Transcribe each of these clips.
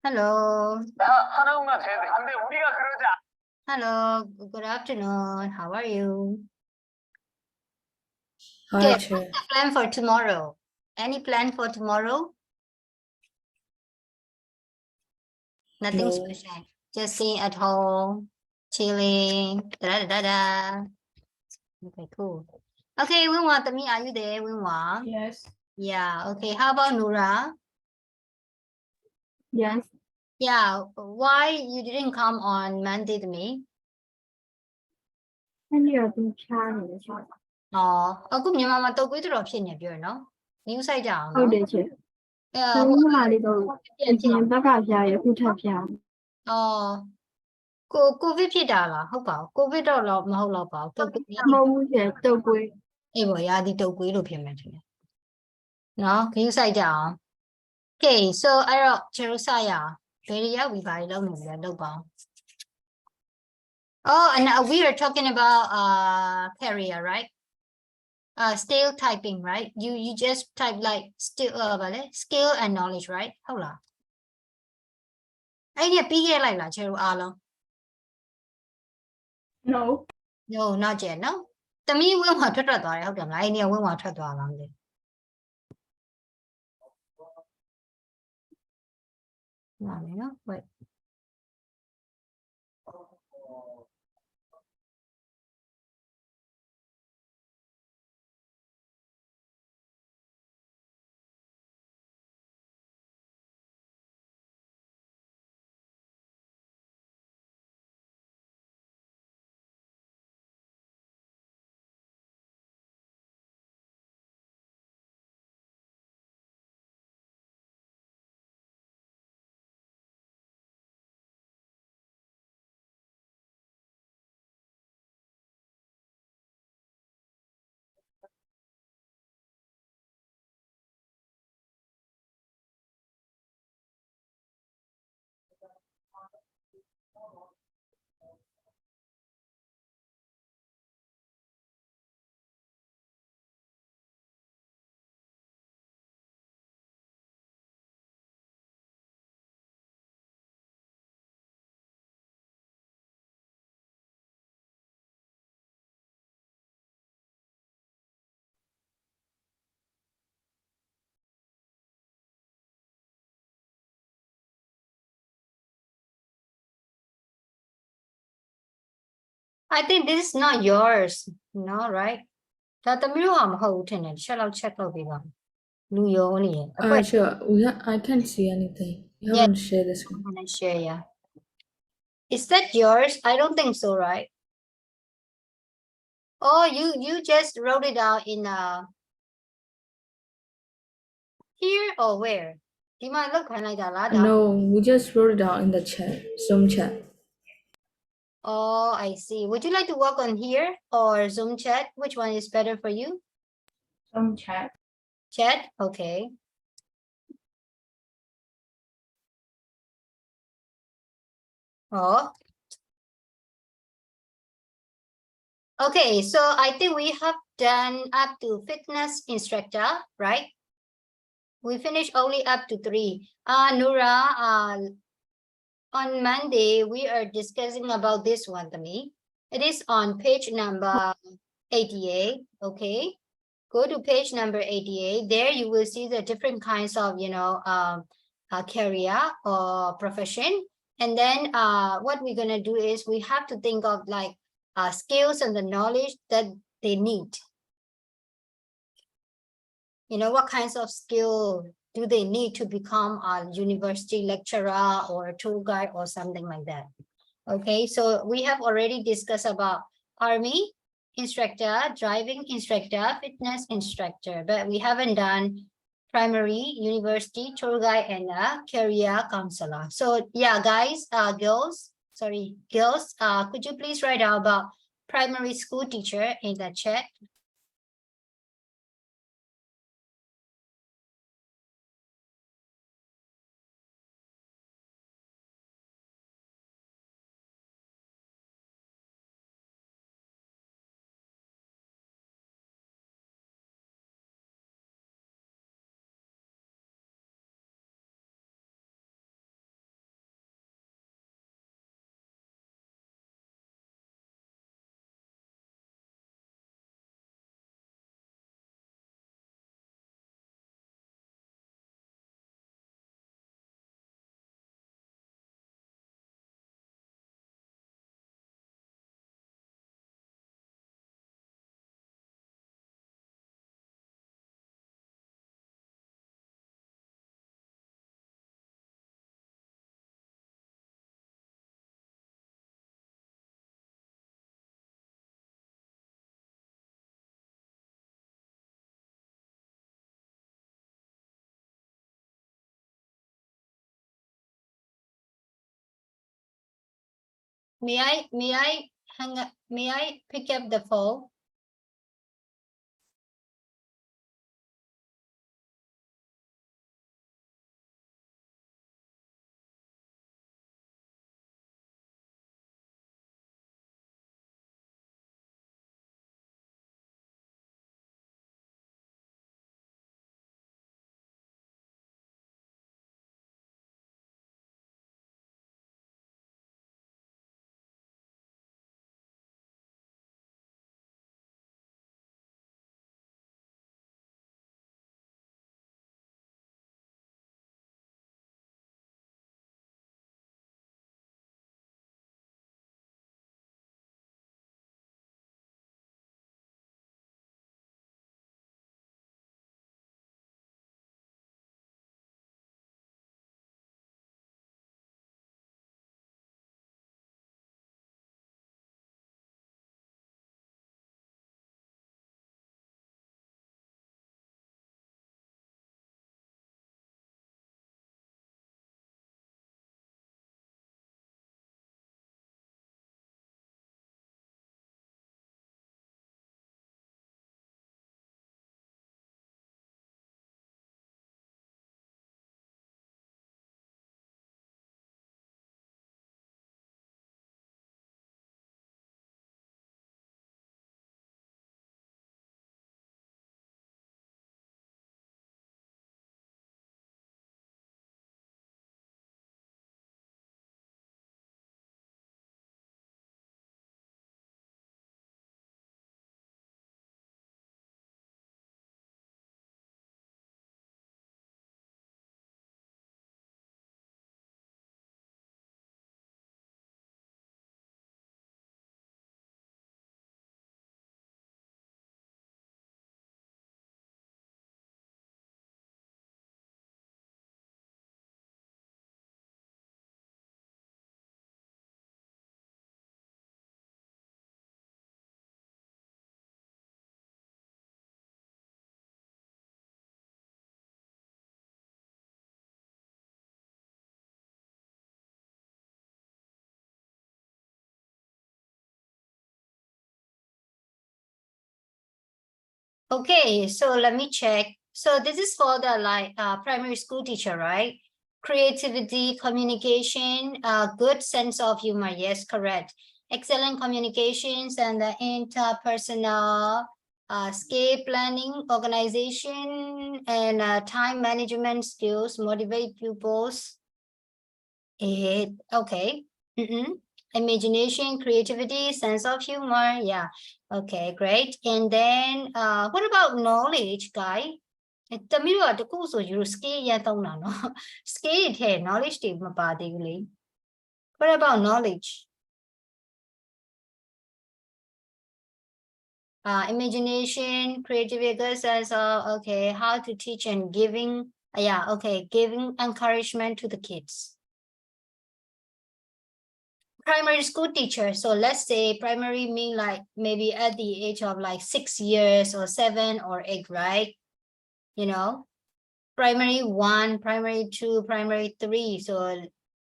Hello. 하나만 돼야 돼. 근데 우리가 그러자. Hello. Good afternoon. How are you? Hi, Okay, Chair. what's the plan for tomorrow? Any plan for tomorrow? Nothing No. special. Just staying at home, chilling. Da da da da. Okay, cool. Okay, Winwa, Tami, are you there, Winwa? Yes. Yeah. Okay. How about Nura? Yes. Yeah. Why you didn't come on Monday to me? 那你有冰差你的是吧？ အခုမြန်မာမှာတုတ်ကွေးတော်ဖြစ်နေပြောရနော်။ New site ကြအောင် ဟုတ် နော် တယ်ချေ ။အဲ ။ဒါပေ ဟို မဲ့ဟာလေးတော့အပြင်ဘက်ကဖျားရခုထပ်ဖျား ကိုဗစ်ဖြစ်တာလားဟုတ်ပါဘူးကိုဗစ်တော့မဟုတ်တော့ပါဘူးတုတ်ကွေး ။မဟုတ်ဘူးချေတုတ်ကွေး အေးပေါ့ရာသီတုတ်ကွေးလို့ဖြစ်မယ်ထင်တယ်နော်ခရူးဆိုင်ကြအောင် Okay so အဲ့တော့ကျတို့စရအောင်ဘယ်ရောက်ပြီဘာတွေလုပ်နေလဲလုပ်ပါအောင် Oh and we are talking about career right still typing right you just type like still ဗာလေ skill and knowledge right ဟုတ်လားအဲ့ဒီပြီးခဲ့လိုက်လားကျတို့အားလုံး No No not yet နော်တမီးဝင်းဝါထွက်သွားတယ်ဟုတ်တယ်မလားအဲ့ဒီကဝင်းဝါထွက်သွားလားမသိဘူးနားလေနော် wait I think this is not yours no right ဒါတမီးတို့ဟာမဟုတ်ဘူးထင်တယ်တစ်ချက်လောက် check လုပ်ပေးပါလူရောနေရအဖွဲ Sure. I can't see anything. You Yeah. haven't shared this one. I'm gonna share yeah is that yours I don't think so right oh you just wrote it out in here or where ဒီမှာလောက်ခိုင်းလိုက်တာလားဒါ No, we just wrote it down in the chat, Zoom chat. Oh, I see. Would you like to work on here or Zoom chat? Which one is better for you? Zoom chat. Chat? Okay. Oh. Okay, so I think we have done up to fitness instructor, right? We finished only up to 3. Nura, on Monday, we are discussing about this one to me. It is on page number 88, okay? Go to page number 88. There you will see the different kinds of, career or profession. And then what we're going to do is we have to think of like skills and the knowledge that they need. You know, what kinds of skill do they need to become a university lecturer or a tour guide or something like that? Okay, so we have already discussed about army instructor, driving instructor, fitness instructor, but we haven't done primary, university, tour guide, and career counselor. So yeah, guys, girls, could you please write out about primary school teacher in the chat? May I hang up? May I pick up the phone? Okay, so let me check. So this is for the primary school teacher, right? Creativity, communication, good sense of humor. Yes, correct. Excellent communications and the interpersonal skill planning, organization, and time management skills motivate pupils. Okay. Imagination, creativity, sense of humor. Yeah. Okay, great. And then what about knowledge, guy? တမီးတို့ကတခုဆိုယူ skill ရသုံးတာနော် skill ထဲ knowledge တွေမပါသေးဘူးလေ What about knowledge? Imagination, creativity, good sense of okay, how to teach and giving. Yeah, okay, giving encouragement to the kids. Primary school teacher. So let's say primary mean like maybe at the age of like 6 years or 7 or 8, right? You know, primary 1, primary 2, primary 3. So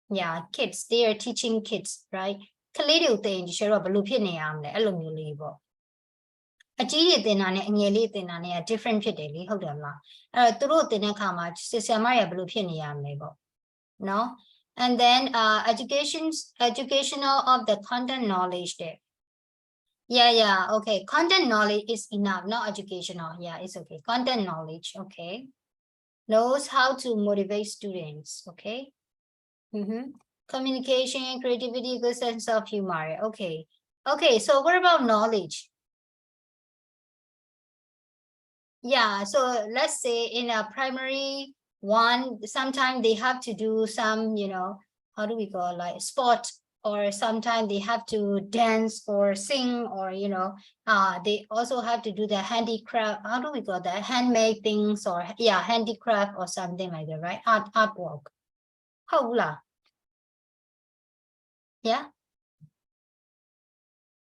yeah, kids, they are teaching kids, right? ကလေးတွေကိုသင်ဒီရှယ်တော့ဘယ်လိုဖြစ်နေရမလဲအဲ့လိုမျိုးလေးပေါ့အကြီးတွေသင်တာနဲ့အငယ်လေးသင်တာနဲ့ different ဖြစ်တယ်လေဟုတ်တယ်မလားအဲ့တော့သူတို့သင်တဲ့အခါမှာဆရာမတွေကဘယ်လိုဖြစ်နေရမလဲပေါ့နော် and then educational of the content knowledge there. Yeah, okay, content knowledge is enough, not educational. Yeah, it's okay, content knowledge. Okay, knows how to motivate students. Okay. Communication, creativity, good sense of humor. Okay, so what about knowledge? Yeah, so let's say in a primary 1, sometimes they have to do some, you know, how do we call like sport, or sometimes they have to dance or sing, or you know, they also have to do the handicraft. How do we call that? Handmade things, or yeah, handicraft or something like that, right? Artwork. How la? Yeah.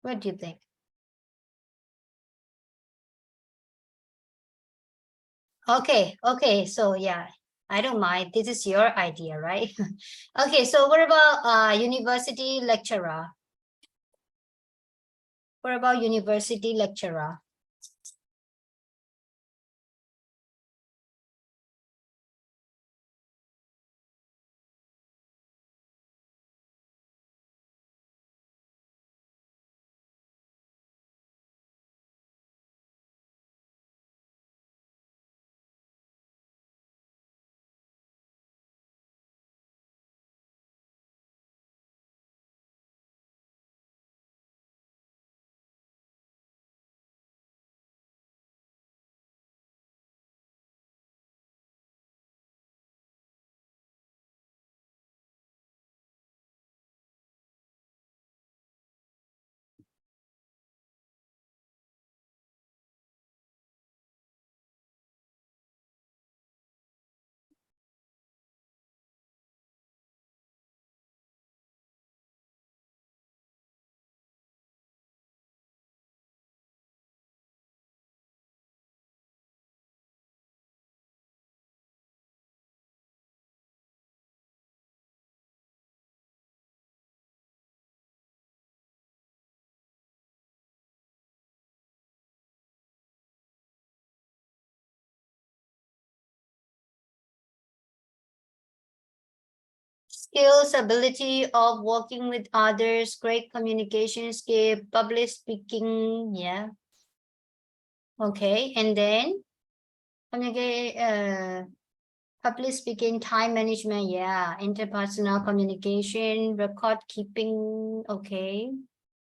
What do you think? Okay. So yeah, I don't mind. This is your idea, right? Okay. So what about university lecturer? What about university lecturer? Skills, ability of working with others, great communication skill, public speaking, yeah. Okay, and then communicate, public speaking, time management, yeah. Interpersonal communication, record keeping, okay.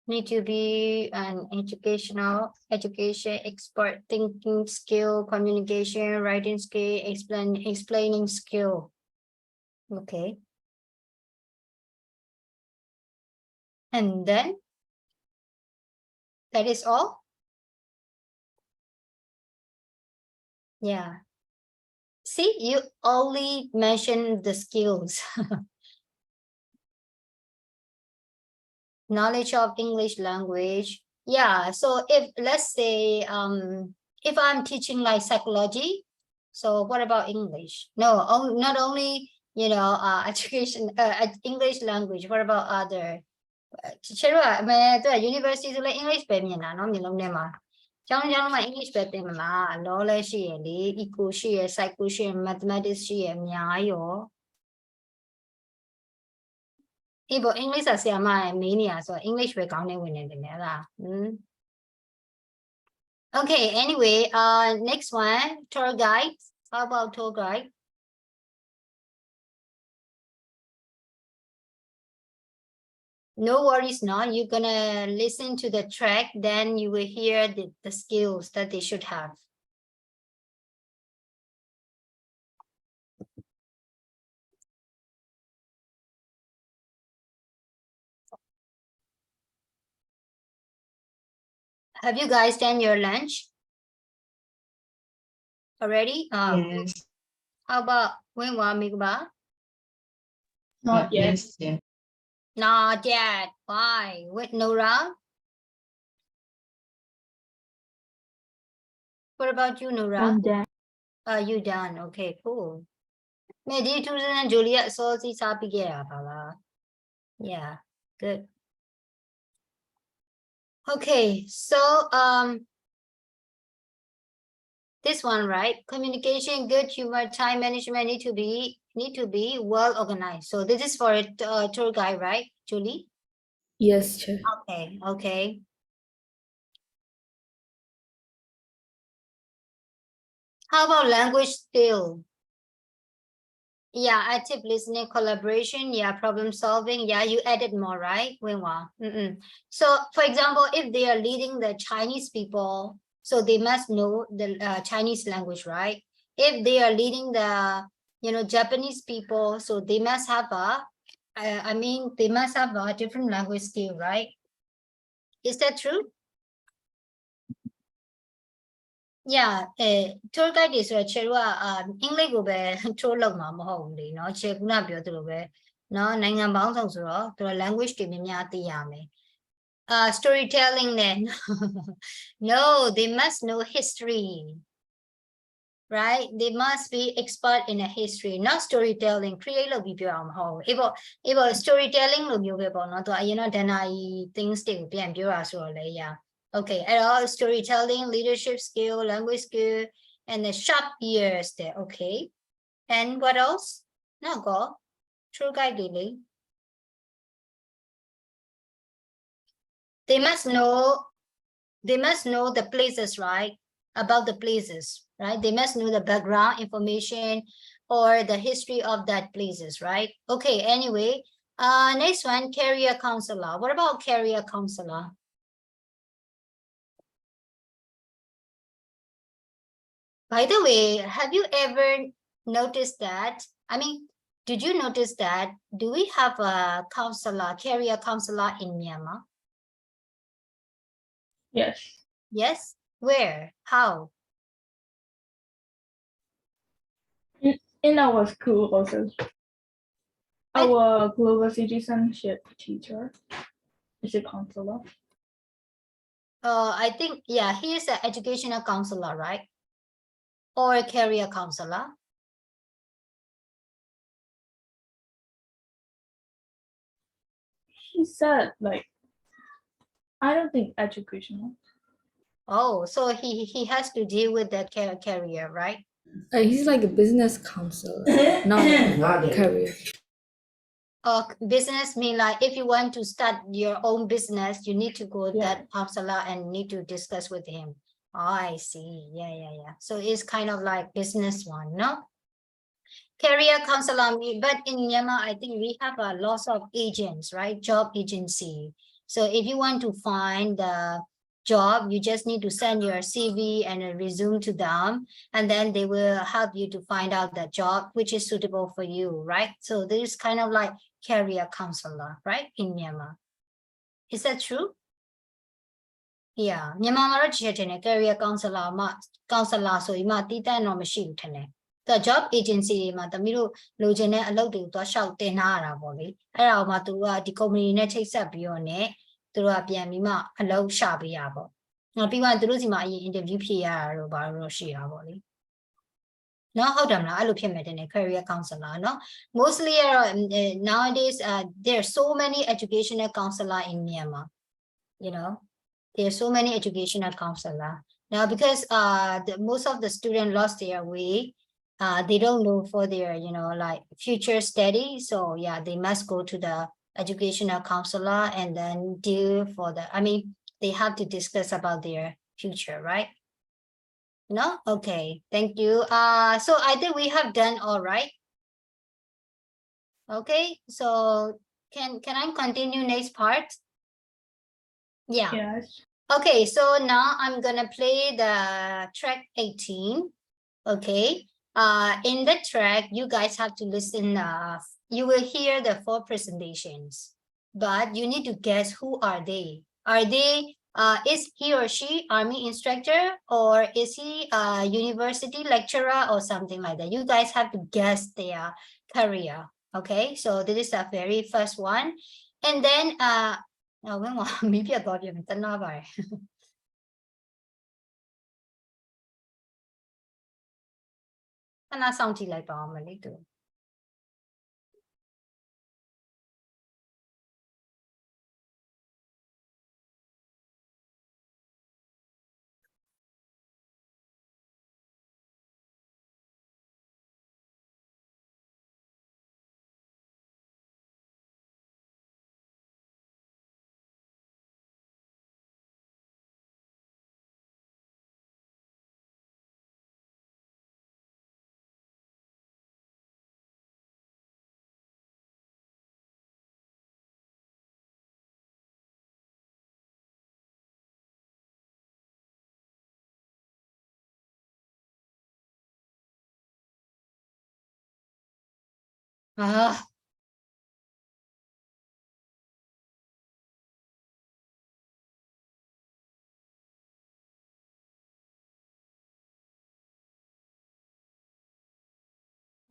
Need to be an education expert, thinking skill, communication, writing skill, explaining skill. Okay. And then that is all. Yeah. See, you only mentioned the skills. Knowledge of English language. Yeah, so if let's say if I'm teaching like psychology, so what about English? No, not only education English language, what about other တချို့ကအမေသူက university ဆိုလဲ English ပဲမြင်တာเนาะမျိုးလုံးထဲမှာကျောင်းမှာ English ပဲသင်မလား law လဲရှိရလေ eco ရှိရ psycho ရှိရ mathematics ရှိရအများကြီးရောအေးပေါ့ English ဆရာမရဲ့မေးနေရဆို English ပဲကောင်းနေဝင်နေတယ်လေလား Okay, anyway, next one, tour guide. How about tour guide? No worries, no. You're gonna listen to the track, then you will hear the skills that they should have. Have you guys done your lunch already? Yes. How about Wenwa Migba? Not yet. Yes. Not yet. Why? With Nora? What about you, Nora? I'm done. You done? Okay, cool. Maybe 2000 Juliet so si sabi kaya pala. Yeah, good. Okay, so this one, right? Communication, good humor, time management need to be well organized. So this is for a tour guide, right, Julie? Yes, Chair. Okay, okay. How about language skill? Yeah, active listening, collaboration, yeah, problem solving. Yeah, you added more, right? Wenwa. So, for example, if they are leading the Chinese people, so they must know the Chinese language, right? If they are leading the, Japanese people, so they must have they must have a different language skill, right? Is that true? Yeah, tour guide တွေဆိုတော့ခြေတို့ကအင်္ဂလိပ်ကိုပဲ tour လုပ်မှာမဟုတ်ဘူးလေเนาะခြေခုနပြောသလိုပဲเนาะနိုင်ငံပေါင်းစုံဆိုတော့သူတို့ language တွေများများသိရမယ် storytelling then no they must know history right? They must be expert in a history, not storytelling. Create လုပ်ပြီးပြောအောင်မဟုတ်ဘူး။ able storytelling လို့မျိုးပဲပေါ့နော်။ သူကအရင်တော့ Danai things တွေကိုပြန်ပြောတာဆိုတော့လေ yeah. Okay, at all storytelling, leadership skill, language skill, and the sharp ears there. Okay. And what else? No, go. True guide daily. They must know the places, right? About the places, right? They must know the background information or the history of that places, right? Okay, anyway, next one, career counselor. What about career counselor? By the way, have you ever noticed that? I mean, did you notice that? Do we have a counselor, career counselor in Myanmar? Yes. Yes? Where? How? In our school also. Our global citizenship teacher is a counselor. I think, yeah, he is an educational counselor, right? Or a career counselor. He said like, I don't think educational. Oh, so he has to deal with that career, right? He's like a business counselor, not a career. Business mean like if you want to start your own business, you need to go Yeah. that counselor and need to discuss with him. Oh, I see. Yeah. So it's kind of like business one, no? Career counselor, but in Myanmar, I think we have a lot of agents, right? Job agency. So if you want to find the job, you just need to send your CV and a resume to them, and then they will help you to find out the job which is suitable for you, right? So this is kind of like career counselor, right? In Myanmar. Is that true? Yeah. Myanmar မှာတော့ career counselor မှာ counselor ဆိုပြီးမှတည်တံ့တော့မရှိဘူးထင်တယ်။ သူ job agency တွေမှာသမီးတို့လိုချင်တဲ့အလုပ်တွေကိုသွားလျှောက်တင်ထားရတာပေါ့လေ။အဲ့ဒါကိုမှသူကဒီ company နဲ့ချိတ်ဆက်ပြီးတော့ ਨੇ သူတို့ကပြန်ပြီးမှအလုပ်ရှာပေးရပေါ့။နောက်ပြီးမှသူတို့စီမှာအရင် interview ဖြေရတာတော့ဘာလို့ရှိတာပေါ့လေ။ နော်ဟုတ်တယ်မလားအဲ့လိုဖြစ်မယ်တင်တယ် career counselor နော် mostly nowadays there are so many educational counselor in Myanmar, you know. There are so many educational counselor now because most of the students lost their way. They don't know for their like future study, so yeah, they must go to the educational counselor and then deal for the, I mean, they have to discuss about their future, right? No? Okay, thank you. So I think we have done all right. Okay, so can I continue next part? Yeah. Yes. Okay, so now I'm gonna play the track 18. Okay. In the track, you guys have to listen. You will hear the 4 presentations, but you need to guess who are they. Are they? Is he or she army instructor, or is he a university lecturer or something like that? You guys have to guess their career. Okay, so this is the very first one, and then maybe I got you. ခဏစောင့်ကြည့်လိုက်ပါဦးမလေးသူ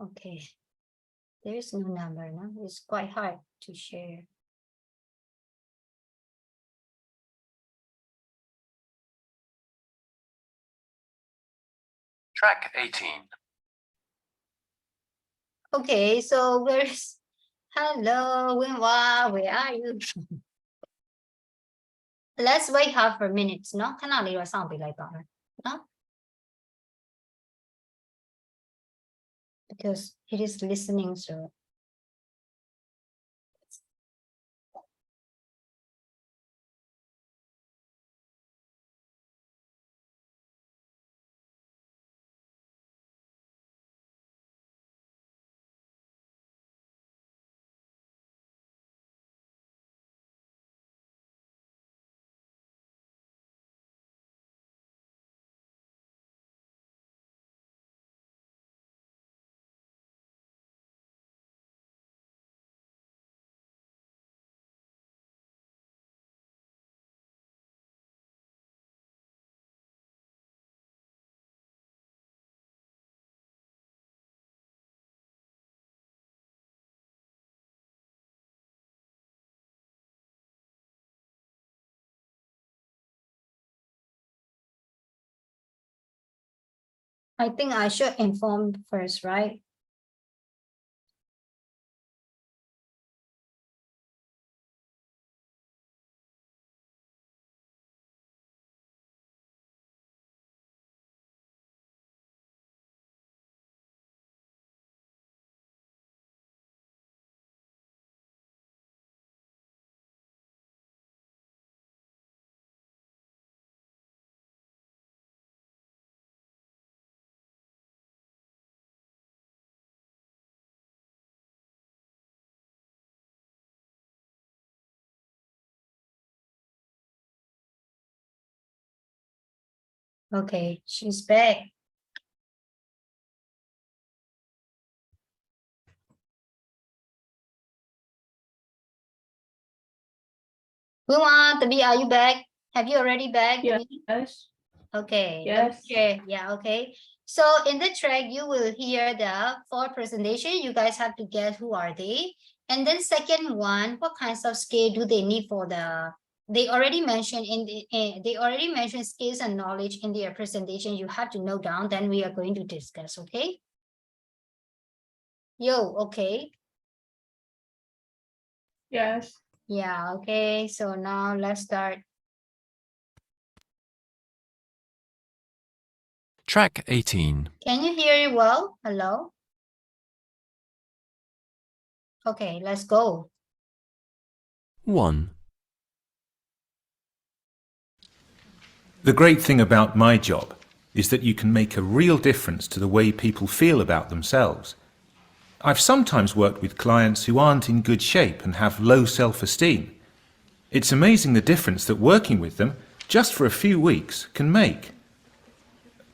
okay, there's no number, no? It's quite hard to share. Track 18. Okay, so where's hello, Winwa, where are you? Let's wait half a minute เนาะခဏလေးတော့စောင့်ပေးလိုက်ပါမယ်เนาะ because it is listening so I think I should inform first, right? Okay, she's back. Winwa, Tabi, are you back? Have you already back? Tabi? Yes. Okay. Yes. Okay. Yeah. Okay. So in the track, you will hear the 4 presentation. You guys have to guess who are they. And then second one, what kinds of skill do they need for the? They already mentioned they already mentioned skills and knowledge in their presentation. You have to note down. Then we are going to discuss. Okay. Yo. Okay. Yes. Yeah. Okay. So now let's start. Track 18. Can you hear it well? Hello? Okay, let's go. 1. The great thing about my job is that you can make a real difference to the way people feel about themselves. I've sometimes worked with clients who aren't in good shape and have low self-esteem. It's amazing the difference that working with them, just for a few weeks, can make.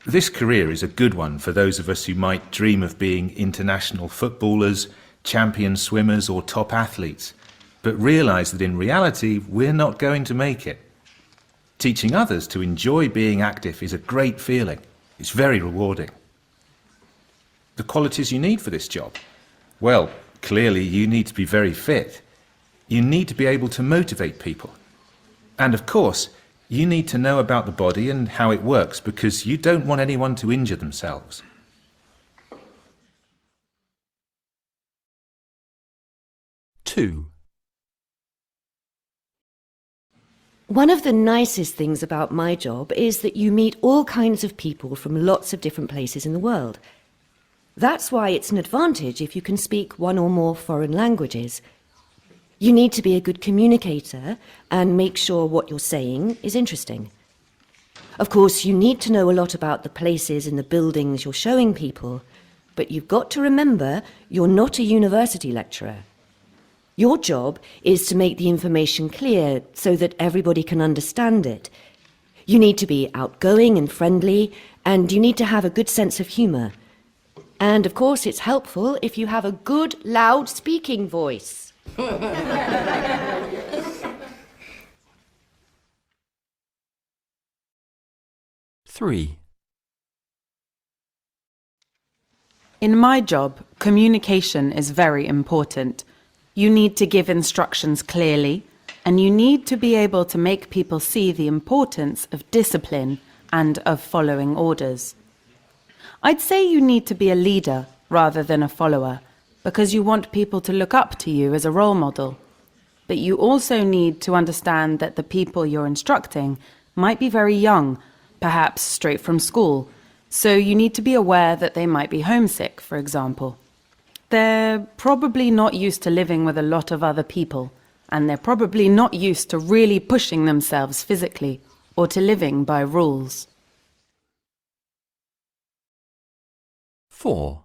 This career is a good one for those of us who might dream of being international footballers, champion swimmers or top athletes, but realise that in reality we're not going to make it. Teaching others to enjoy being active is a great feeling. It's very rewarding. The qualities you need for this job? Well, clearly you need to be very fit. You need to be able to motivate people. And of course, you need to know about the body and how it works because you don't want anyone to injure themselves. Two. One of the nicest things about my job is that you meet all kinds of people from lots of different places in the world. That's why it's an advantage if you can speak one or more foreign languages. You need to be a good communicator and make sure what you're saying is interesting. Of course, you need to know a lot about the places and the buildings you're showing people, but you've got to remember you're not a university lecturer. Your job is to make the information clear so that everybody can understand it. You need to be outgoing and friendly, and you need to have a good sense of humour. And of course, it's helpful if you have a good, loud speaking voice. 3. In my job, communication is very important. You need to give instructions clearly, and you need to be able to make people see the importance of discipline and of following orders. I'd say you need to be a leader rather than a follower, because you want people to look up to you as a role model. But you also need to understand that the people you're instructing might be very young, perhaps straight from school, so you need to be aware that they might be homesick, for example. They're probably not used to living with a lot of other people, and they're probably not used to really pushing themselves physically or to living by rules. 4.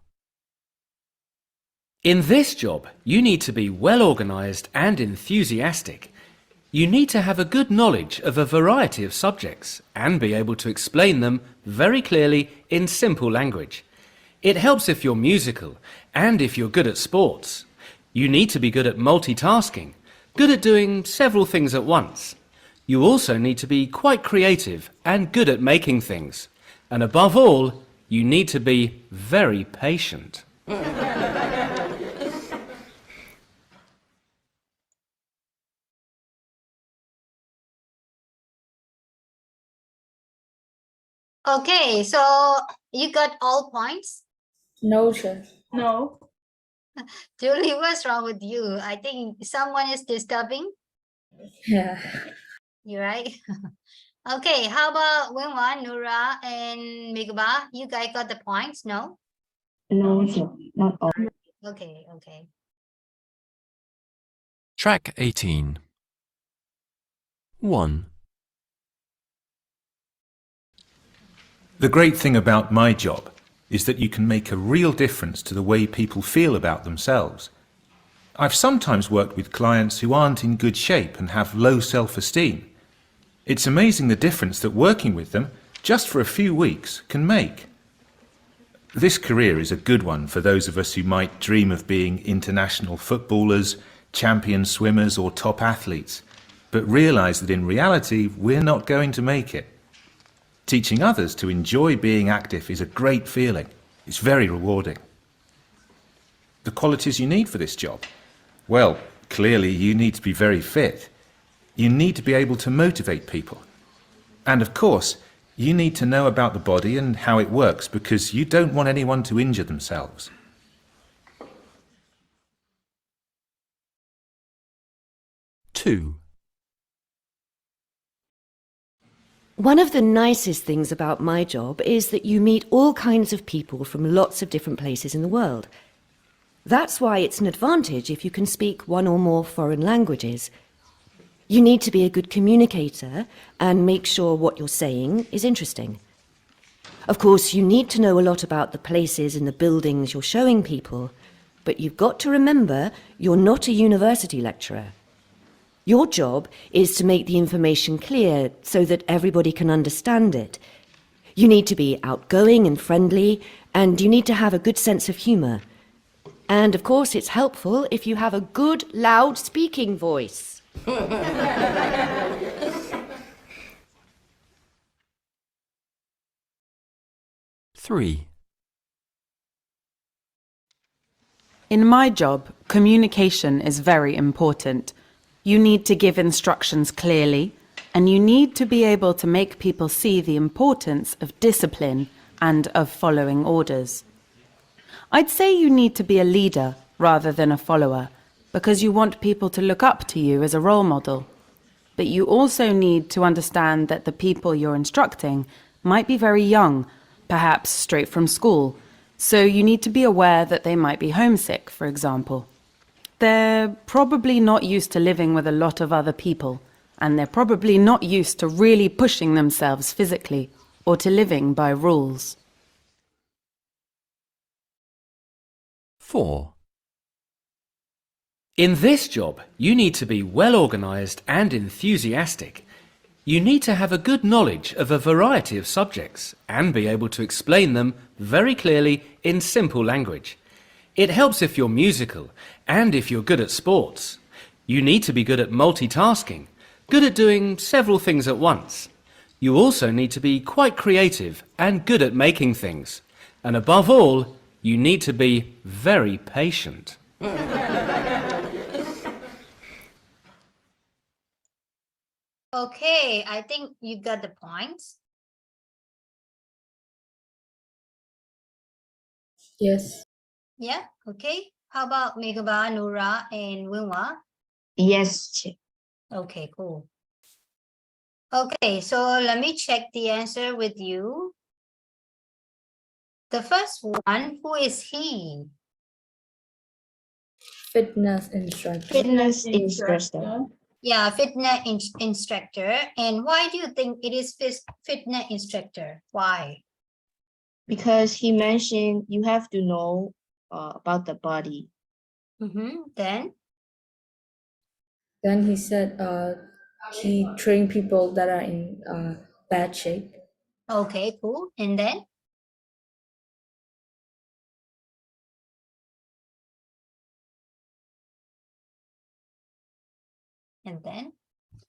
In this job, you need to be well organised and enthusiastic. You need to have a good knowledge of a variety of subjects and be able to explain them very clearly in simple language. It helps if you're musical and if you're good at sports. You need to be good at multitasking, good at doing several things at once. You also need to be quite creative and good at making things. And above all, you need to be very patient. Okay, so you got all points. No, sir. No. Julie, what's wrong with you? I think someone is disturbing. Yeah. You right? Okay, how about Wenwan, Nura, and Migba? You guys got the points? No? No, sir, not all. Okay, okay. Track 18. 1. The great thing about my job is that you can make a real difference to the way people feel about themselves. I've sometimes worked with clients who aren't in good shape and have low self-esteem. It's amazing the difference that working with them, just for a few weeks, can make. This career is a good one for those of us who might dream of being international footballers, champion swimmers or top athletes, but realise that in reality we're not going to make it. Teaching others to enjoy being active is a great feeling. It's very rewarding. The qualities you need for this job? Well, clearly you need to be very fit. You need to be able to motivate people. And of course, you need to know about the body and how it works because you don't want anyone to injure themselves. Two. One of the nicest things about my job is that you meet all kinds of people from lots of different places in the world. That's why it's an advantage if you can speak one or more foreign languages. You need to be a good communicator and make sure what you're saying is interesting. Of course, you need to know a lot about the places and the buildings you're showing people, but you've got to remember you're not a university lecturer. Your job is to make the information clear so that everybody can understand it. You need to be outgoing and friendly, and you need to have a good sense of humour. And of course, it's helpful if you have a good, loud speaking voice. 3. In my job, communication is very important. You need to give instructions clearly, and you need to be able to make people see the importance of discipline and of following orders. I'd say you need to be a leader rather than a follower, because you want people to look up to you as a role model. But you also need to understand that the people you're instructing might be very young, perhaps straight from school, so you need to be aware that they might be homesick, for example. They're probably not used to living with a lot of other people, and they're probably not used to really pushing themselves physically or to living by rules. 4. In this job, you need to be well organised and enthusiastic. You need to have a good knowledge of a variety of subjects and be able to explain them very clearly in simple language. It helps if you're musical and if you're good at sports. You need to be good at multitasking, good at doing several things at once. You also need to be quite creative and good at making things. And above all, you need to be very patient. Okay, I think you got the points. Yes. Yeah, okay. How about Megaba, Nura, and Winwa? Yes. Okay, cool. Okay, so let me check the answer with you. The first one, who is he? Fitness instructor. Fitness instructor. Yeah, fitness instructor. And why do you think it is fitness instructor? Why? Because he mentioned you have to know about the body. Then? Then he said he trained people that are in bad shape. Okay, cool. And then? And then?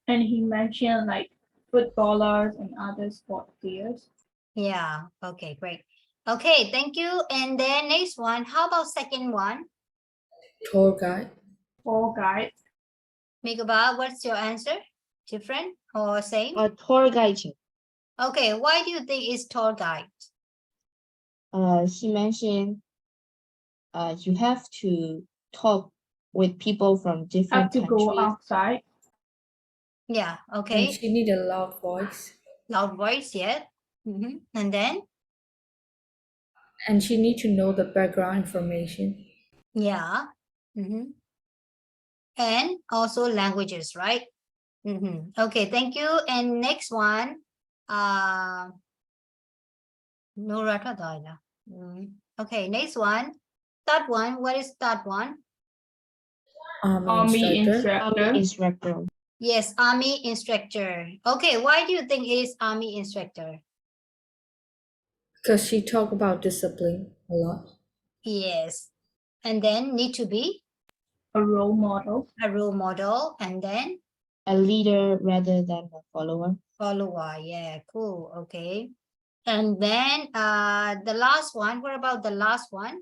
And he mentioned like footballers and other sport players. Yeah, okay, great. Okay, thank you. And then next one, how about second one? Tour guide. Tour guide. Megaba, what's your answer? Different or same? A tour guide. Okay, why do you think it's tour guide? He mentioned you have to talk with people from different Have to countries. go outside. Yeah, And okay. she need a loud voice. Loud voice, yeah. And then? And she need to know the background information. Yeah. And also languages, right? Okay, thank you. And next one, Nora Tadaila. Okay, next one. Third one, what is third one? Army Army instructor. instructor. Yes, army instructor. Okay, why do you think it is army instructor? Because she talk about discipline a lot. Yes. And then need to be A role model. a role model. And then A leader rather than a follower. follower. Yeah, cool. Okay. And then the last one, what about the last one?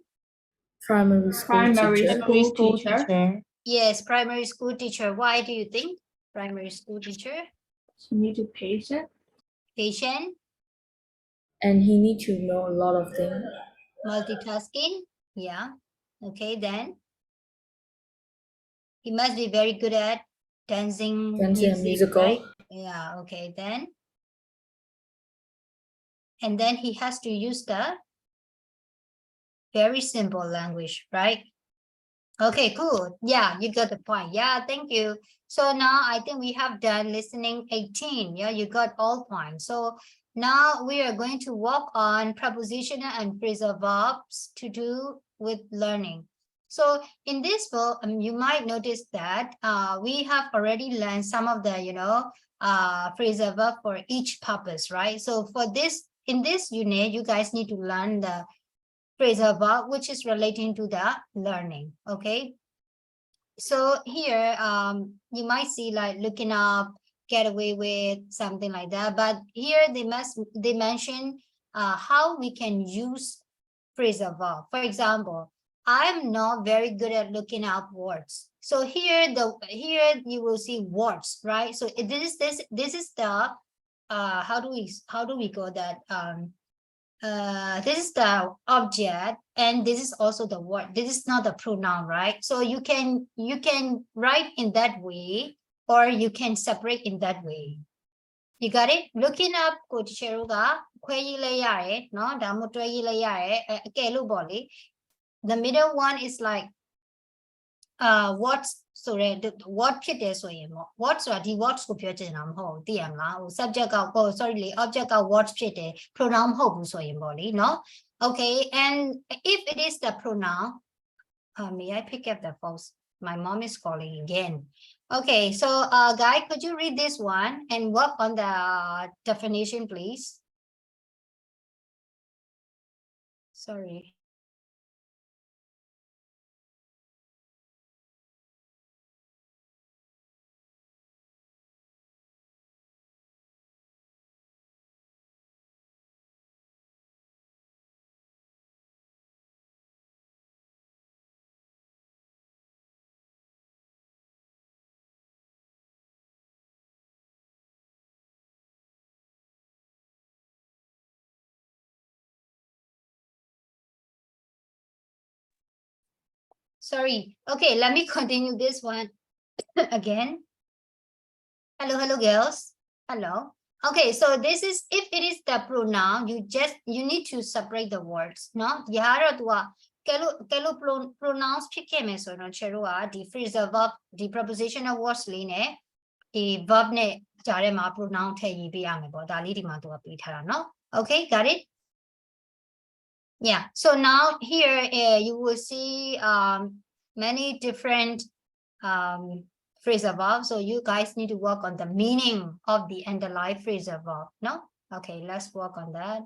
Primary school Primary teacher. school teacher. Yes, primary school teacher. Why do you think primary school teacher? She need to patient. Patient, And he need to know a lot of things. multitasking. Yeah. Okay, then he must be very good at dancing, Dancing and musical. right? Yeah, okay, then. And then he has to use the very simple language, right? Okay, cool. Yeah, you got the point. Yeah, thank you. So now I think we have done listening 18. Yeah, you got all points. So now we are going to work on prepositional and phrasal verbs to do with learning. So in this book, you might notice that we have already learned some of the, phrasal verb for each purpose, right? So for this, in this unit, you guys need to learn the phrasal verb, which is relating to the learning. Okay. So here, you might see like looking up, get away with, something like that. But here they mention how we can use phrasal verb. For example, I'm not very good at looking up words. So here you will see words, right? So this is the how do we call that? This is the object and this is also the word. This is not the pronoun, right? So you can write in that way or you can separate in that way. You got it? Looking up ကို teacher တို့ကခွဲရေးလဲရတယ်เนาะဒါမှမဟုတ်တွဲရေးလဲရတယ်အကယ်လို့ပေါ့လေ the middle one is like what ဆိုတဲ့ what ဖြစ်တယ်ဆိုရင်ပေါ့ what ဆိုတာဒီ what ကိုပြောချင်တာမဟုတ်ဘူးသိရမလားဟို subject က sorry လေ object က what ဖြစ်တယ် pronoun မဟုတ်ဘူးဆိုရင်ပေါ့လေเนาะ okay and if it is the pronoun may I pick up the phone? My mom is calling again. Okay, so guy, could you read this one and work on the definition, please? Sorry. Sorry. Okay, let me continue this one again. Hello, girls. Hello. Okay, so this is, if it is the pronoun, you need to separate the words, no? Yara dua kelo pronouns ဖြစ်ခဲ့မယ်ဆိုတော့ chero ကဒီ phrasal verb ဒီ prepositional words လေးနဲ့ဒီ verb နဲ့ကြားထဲမှာ pronoun ထည့်ရေးပေးရမယ်ပေါ့ဒါလေးဒီမှာသူကပေးထားတာเนาะ Okay, got it? Yeah, so now here you will see many different phrasal verb, so you guys need to work on the meaning of the underlying phrasal verb, no? Okay, let's work on that.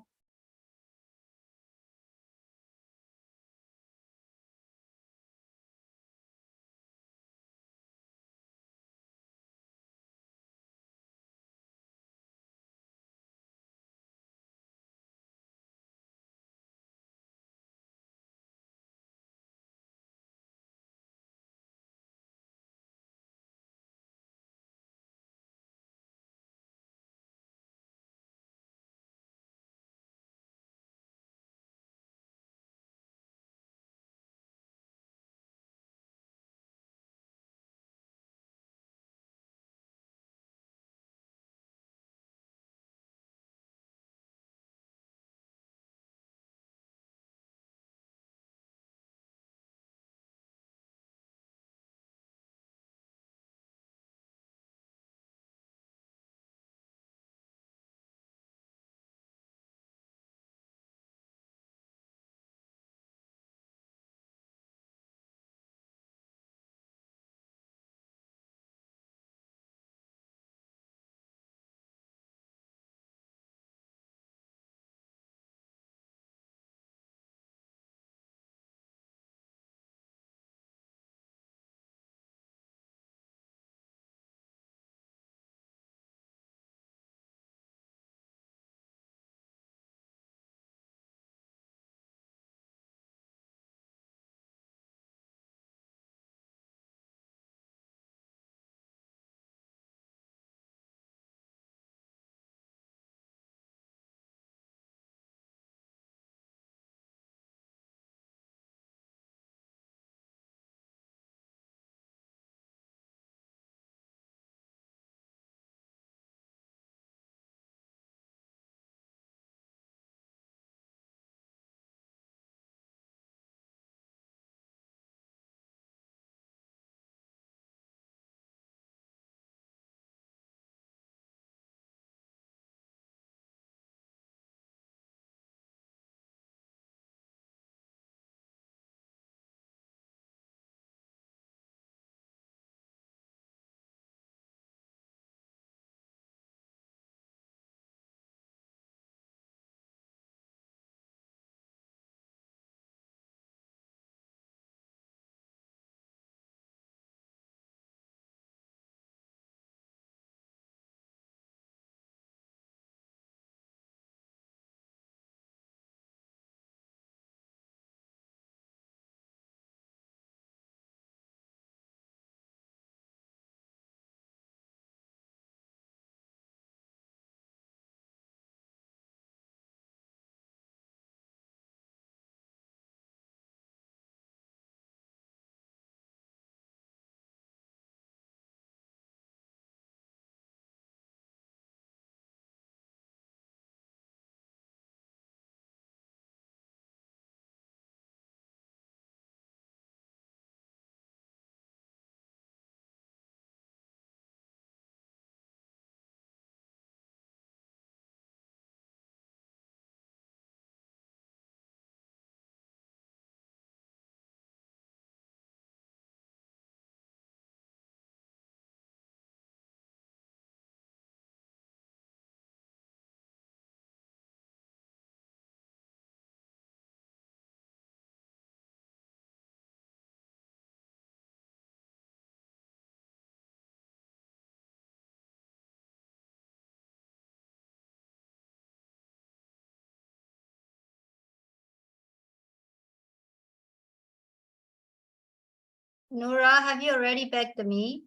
Nora, have you already back to me?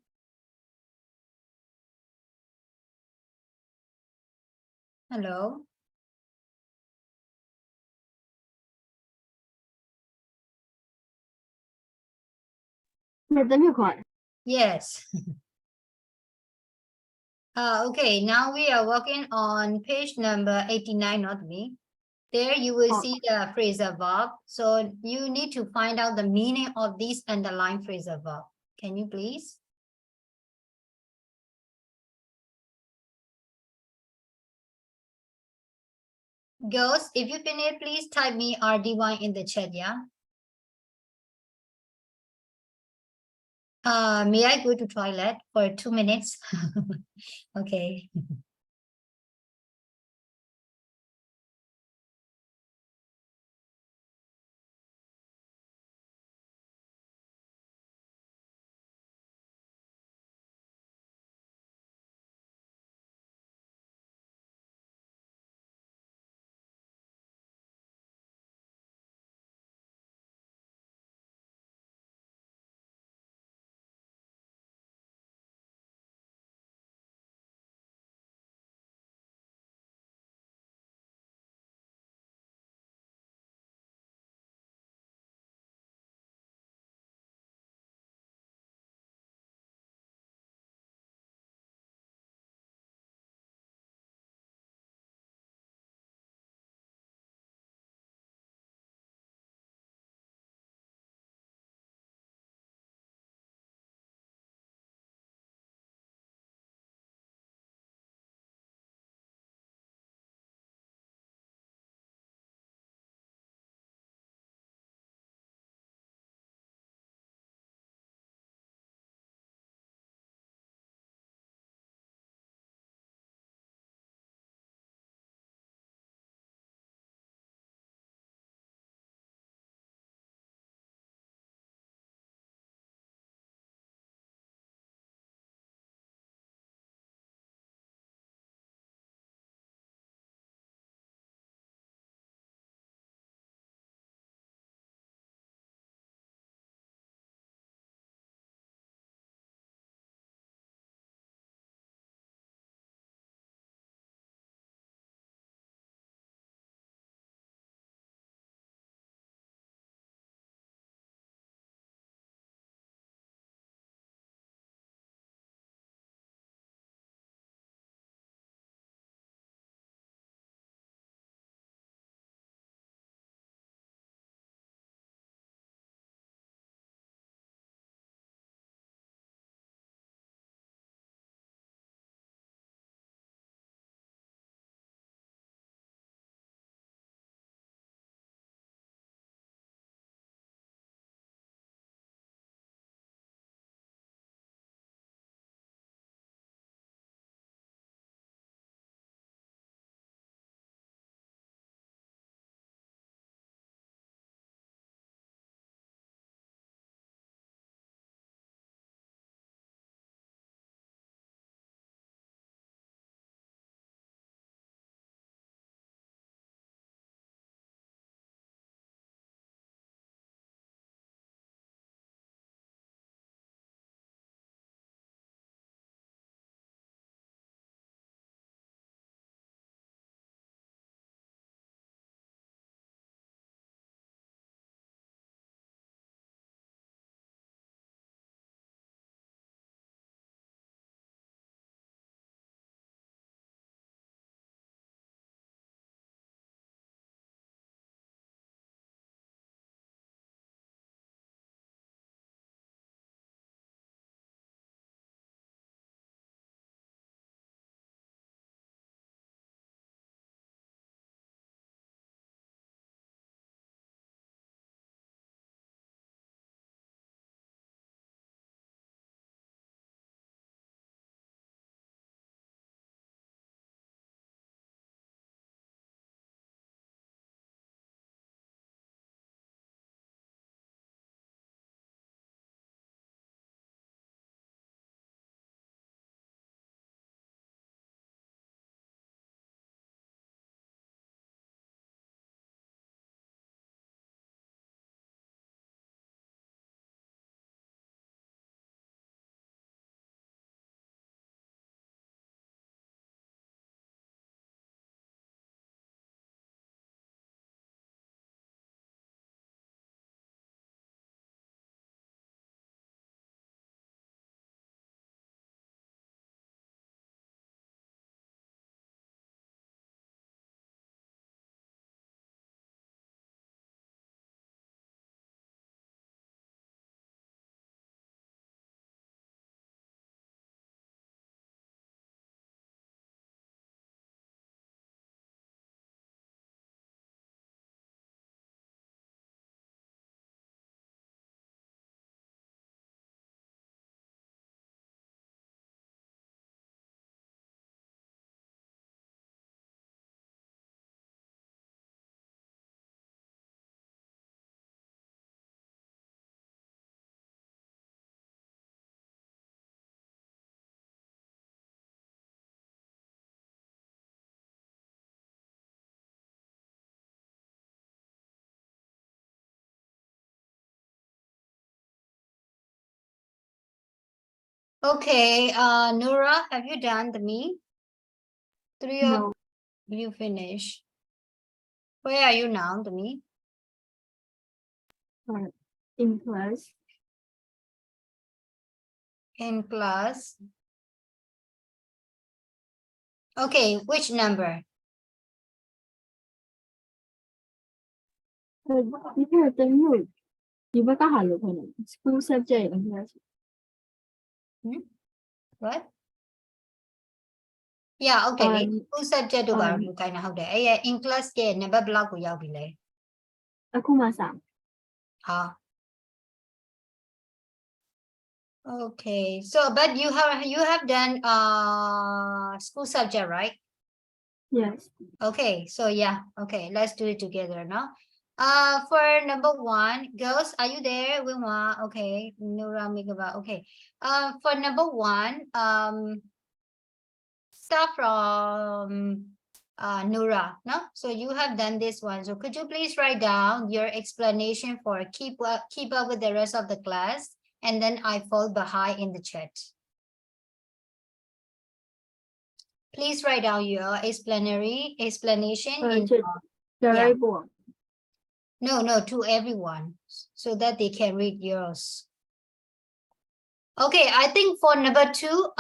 Hello. Yes. Okay, now we are working on page number 89, not me. There you will see the phrasal verb. So you need to find out the meaning of this underlined phrasal verb. Can you please? Girls, if you finish, please type me RD1 in the chat, yeah? May I go to toilet for 2 minutes? Okay. Okay, Nura, have you done the me? Three of No. you finish. Where are you now, the me? In class. In class. Okay, which number? Teacher, you school subject in class. What? Yeah, okay. Who subject to bar you kind of how there? In class ke number block ko yaw bi le. အခုမှစ Ah. Okay. So but you have done school subject, right? Yes. Okay, so yeah, okay, let's do it together now. For number 1, girls, are you there? Wilma, okay, Nura, Migaba, okay. For number 1, start from Nura, no? So you have done this one. So could you please write down your explanation for keep up with the rest of the class, and then I fall behind in the chat. Please write down your explanation in Very no, to everyone, so that they can read yours. Okay, I think for number 2,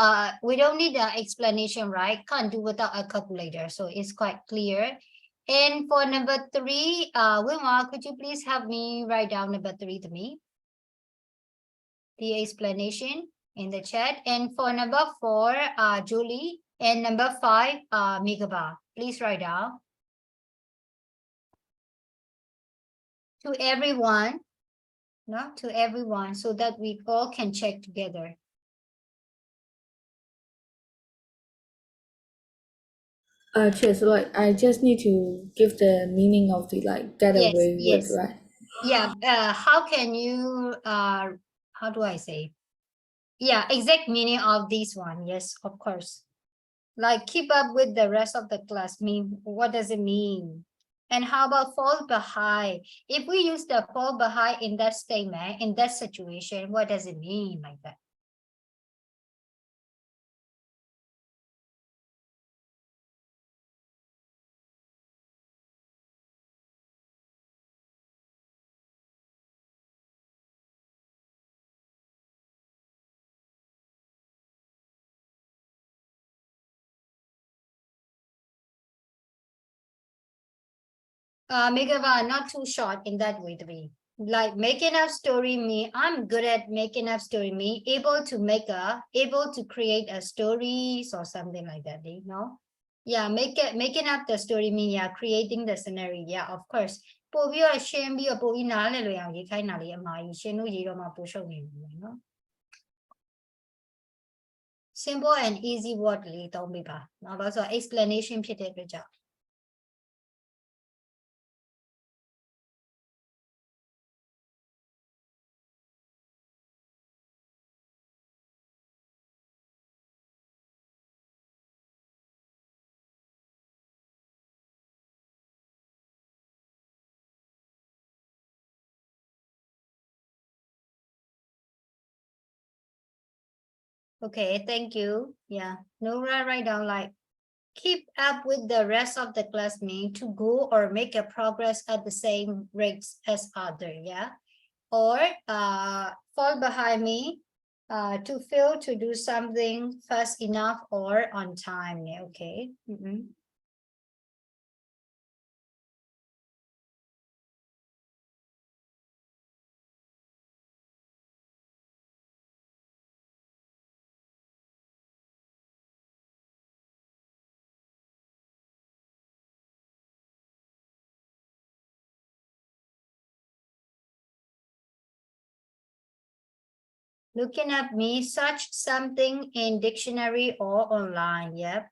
we don't need the explanation, right? Can't do without a calculator, so it's quite clear. And for number 3, Wilma, could you please help me write down number 3 to me? The explanation in the chat. And for number 4, Julie, and number 5, Migaba, please write down. To everyone, no, to everyone, so that we all can check together. Cheers. Like I just need to give the meaning of the get Yes, away with, yes. right? Yeah, how can you, how do I say? Yeah, exact meaning of this one. Yes, of course. Like keep up with the rest of the class. Mean, what does it mean? And how about fall behind? If we use the fall behind in that statement, in that situation, what does it mean like that? Megava, not too short in that way to be. Like making up story me, I'm good at making up story me, able to create a stories or something like that, you know? Yeah, making up the story me, yeah, creating the scenario, yeah, of course. Simple and easy word လေးသုံးပေးပါ။နောက်တော့ဆို explanation ဖြစ်တဲ့အတွက်ကြောင့် Okay, thank you. Yeah, Nora, write down like keep up with the rest of the class mean to go or make a progress at the same rates as other, yeah? Or fall behind me to fail to do something fast enough or on time, yeah, okay. Looking at me, search something in dictionary or online, yep.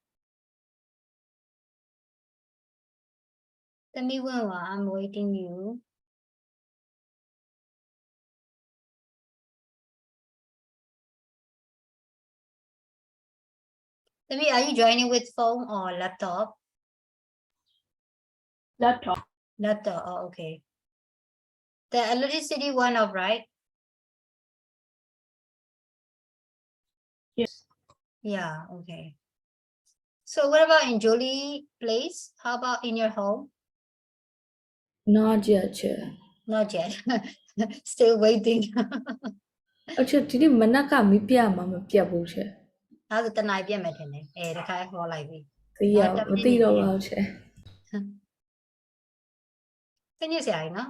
Tell me when I'm waiting you. Tell me, are you joining with phone or laptop? Laptop. Laptop, oh, okay. The electricity one off, right? Yeah, okay. So what about in Jolie place? How about in your home? Not yet, Chair. Not yet. Still waiting. Chair, today manaka mi pia mama pia bullshit. How's the night? Yeah, madam. Eh, the guy who like me. Yeah, what do you know about Chair? Can you say no?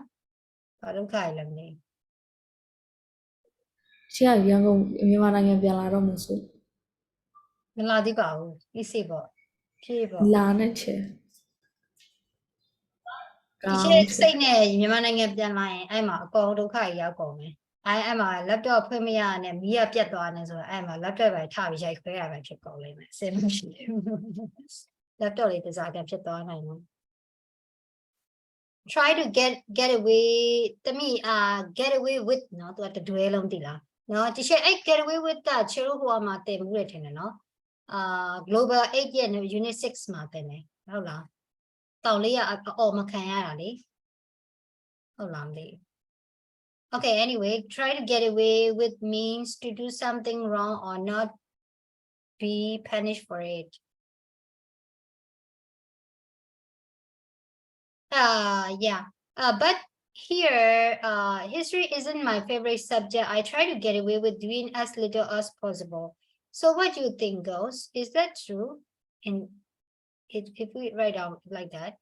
I don't care, let me. Chair, young Mimana Biala Romusu. Melody bow. You see what? Lana Chair. Teacher say ne, you man ngayပြန်လာရင်အဲ့မှာအကုန်ဒုက္ခကြီးရောက်ကုန်မယ်အဲ့မှာ laptop ဖွင့်မရနဲ့မီးရပြတ်သွားနေဆိုတော့အဲ့မှာ laptop ပဲထားပြီးရိုက်ခွဲရပဲဖြစ်ကုန်လိမ့်မယ်အဆင်မရှိဘူး laptop လေးတစားကန်ဖြစ်သွားနိုင်တယ် try to get away တမိget away with เนาะသူကတတွဲလုံးတည်လားเนาะ teacher အဲ့ get away with ကချေလို့ဟိုမှာတင်မှုရထင်တယ်เนาะglobal 8ရဲ့ unit 6မှာတင်တယ်ဟုတ်လားတောင်လေးကအော်မခံရတာလေဟုတ်လားမသိ Okay, anyway, try to get away with means to do something wrong or not be punished for it. Yeah. But here, history isn't my favorite subject. I try to get away with doing as little as possible. So what do you think, girls? Is that true? And if we write down like that.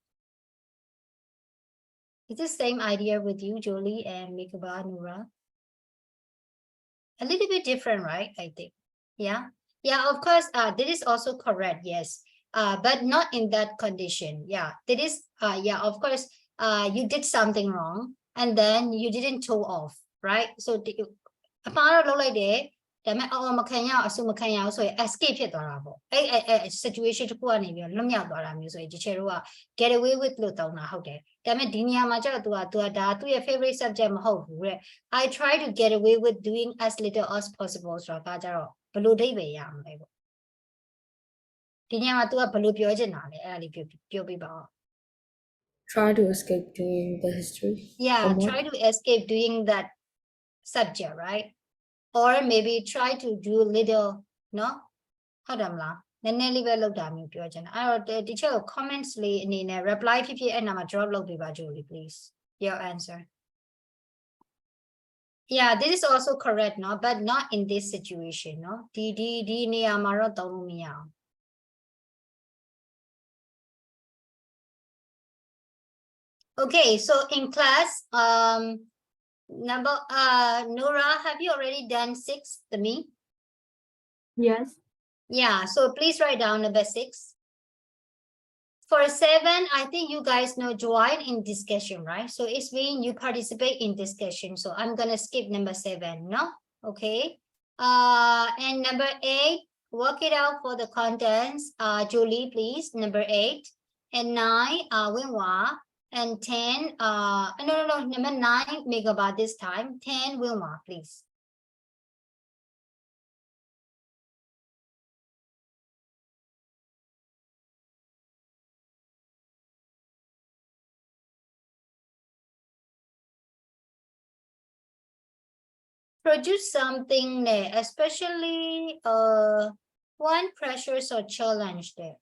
Is the same idea with you, Jolie and Mikaba, Nura? A little bit different, right? I think. Yeah. Yeah, of course, that is also correct, yes. But not in that condition. Yeah, that is, yeah, of course, you did something wrong and then you didn't toe off, right? So,ဒါပေမဲ့အော်မခံရအောင်အဆုမခံရအောင်ဆိုရင် escape ဖြစ်သွားတာပေါ့အဲ့ situation တစ်ခုကနေပြီးလွတ်မြောက်သွားတာမျိုးဆိုရင်ဒီချေတို့က get away with လို့တောင်းတာဟုတ်တယ်ဒါပေမဲ့ဒီနေရာမှာကျတော့ तू ကဒါသူ့ရဲ့ favorite subject မဟုတ်ဘူးတဲ့ I try to get away with doing as little as possible ဆိုတာကကျတော့ဘယ်လိုအဓိပ္ပာယ်ရမလဲပေါ့ဒီနေရာမှာ तू ကဘယ်လိုပြောချင်တာလဲအဲ့ဒါလေးပြောပြပါဦး Try to escape doing the history. Yeah, homework. try to escape doing that subject, right? Or maybe try to do little, no? ဟုတ်တယ်မလားနည်းနည်းလေးပဲလောက်တာမျိုးပြောချင်တာအဲ့တော့တချို့ comments လေးအနေနဲ့ reply ဖြစ်ဖြစ်အဲ့နာမှာ drop လုပ်ပေးပါ Julie please your answer yeah this is also correct no but not in this situation no ဒီနေရာမှာတော့သုံးလို့မရအောင် okay so in class number Nora have you already done 6 to me Yes. yeah so please write down number 6 for 7 I think you guys know join in discussion right so it's mean you participate in discussion so I'm gonna skip number 7 no okay and number 8 work it out for the contents Julie please number 8 and 9 Winwa and 10 no number 9 Megabar this time 10 Winwa please produce something there, especially one pressures or challenge there.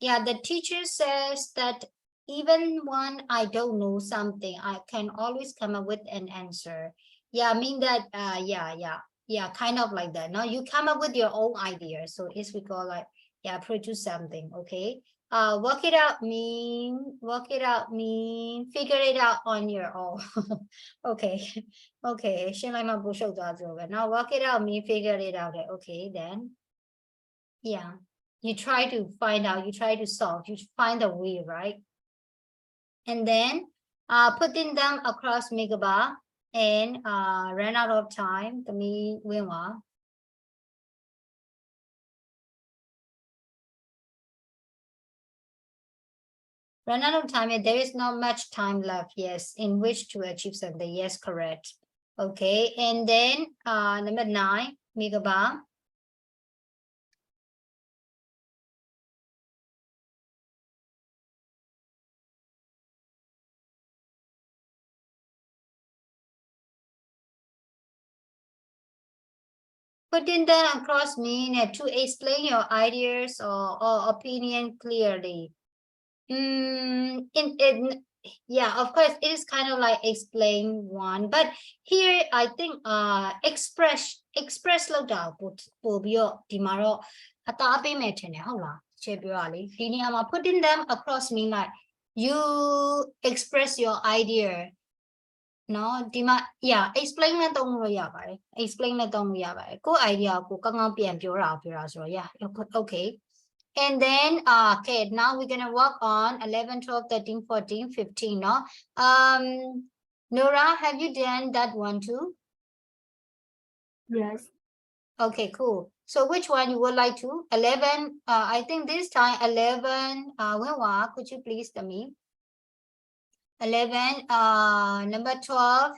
Yeah, the teacher says that even when I don't know something, I can always come up with an answer. Yeah, I mean that yeah, kind of like that. Now you come up with your own idea. So it's we call like yeah, produce something, okay? Work it out mean figure it out on your own. Okay. Okay. Now work it out mean figure it out. Okay, then yeah. You try to find out, you try to solve, you find a way, right? And then putting them across Megabar and ran out of time. To me, Winwa. Run out of time, and there is not much time left, yes, in which to achieve something. Yes, correct. Okay, and then number 9, Megabar. Putting them across mean to explain your ideas or opinion clearly. Yeah, of course, it is kind of like explain one, but here I think express လောက်တာပို့ပြီးတော့ဒီမှာတော့အသားပေးမယ်ထင်တယ်ဟုတ်လားရှင်းပြောရလေဒီနေရာမှာ putting them across mean like you express your idea နော်ဒီမှာ yeah explain နဲ့သုံးလို့ရပါတယ် explain နဲ့သုံးလို့ရပါတယ်ကိုယ့် idea ကိုကောင်းကောင်းပြန်ပြောတာဆိုတော့ yeah okay. And then, okay, now we're going to work on 11, 12, 13, 14, 15, no? Nora, have you done that one too? Yes. Okay, cool. So which one you would like to? 11, I think this time 11, could you please tell me? 11, number 12,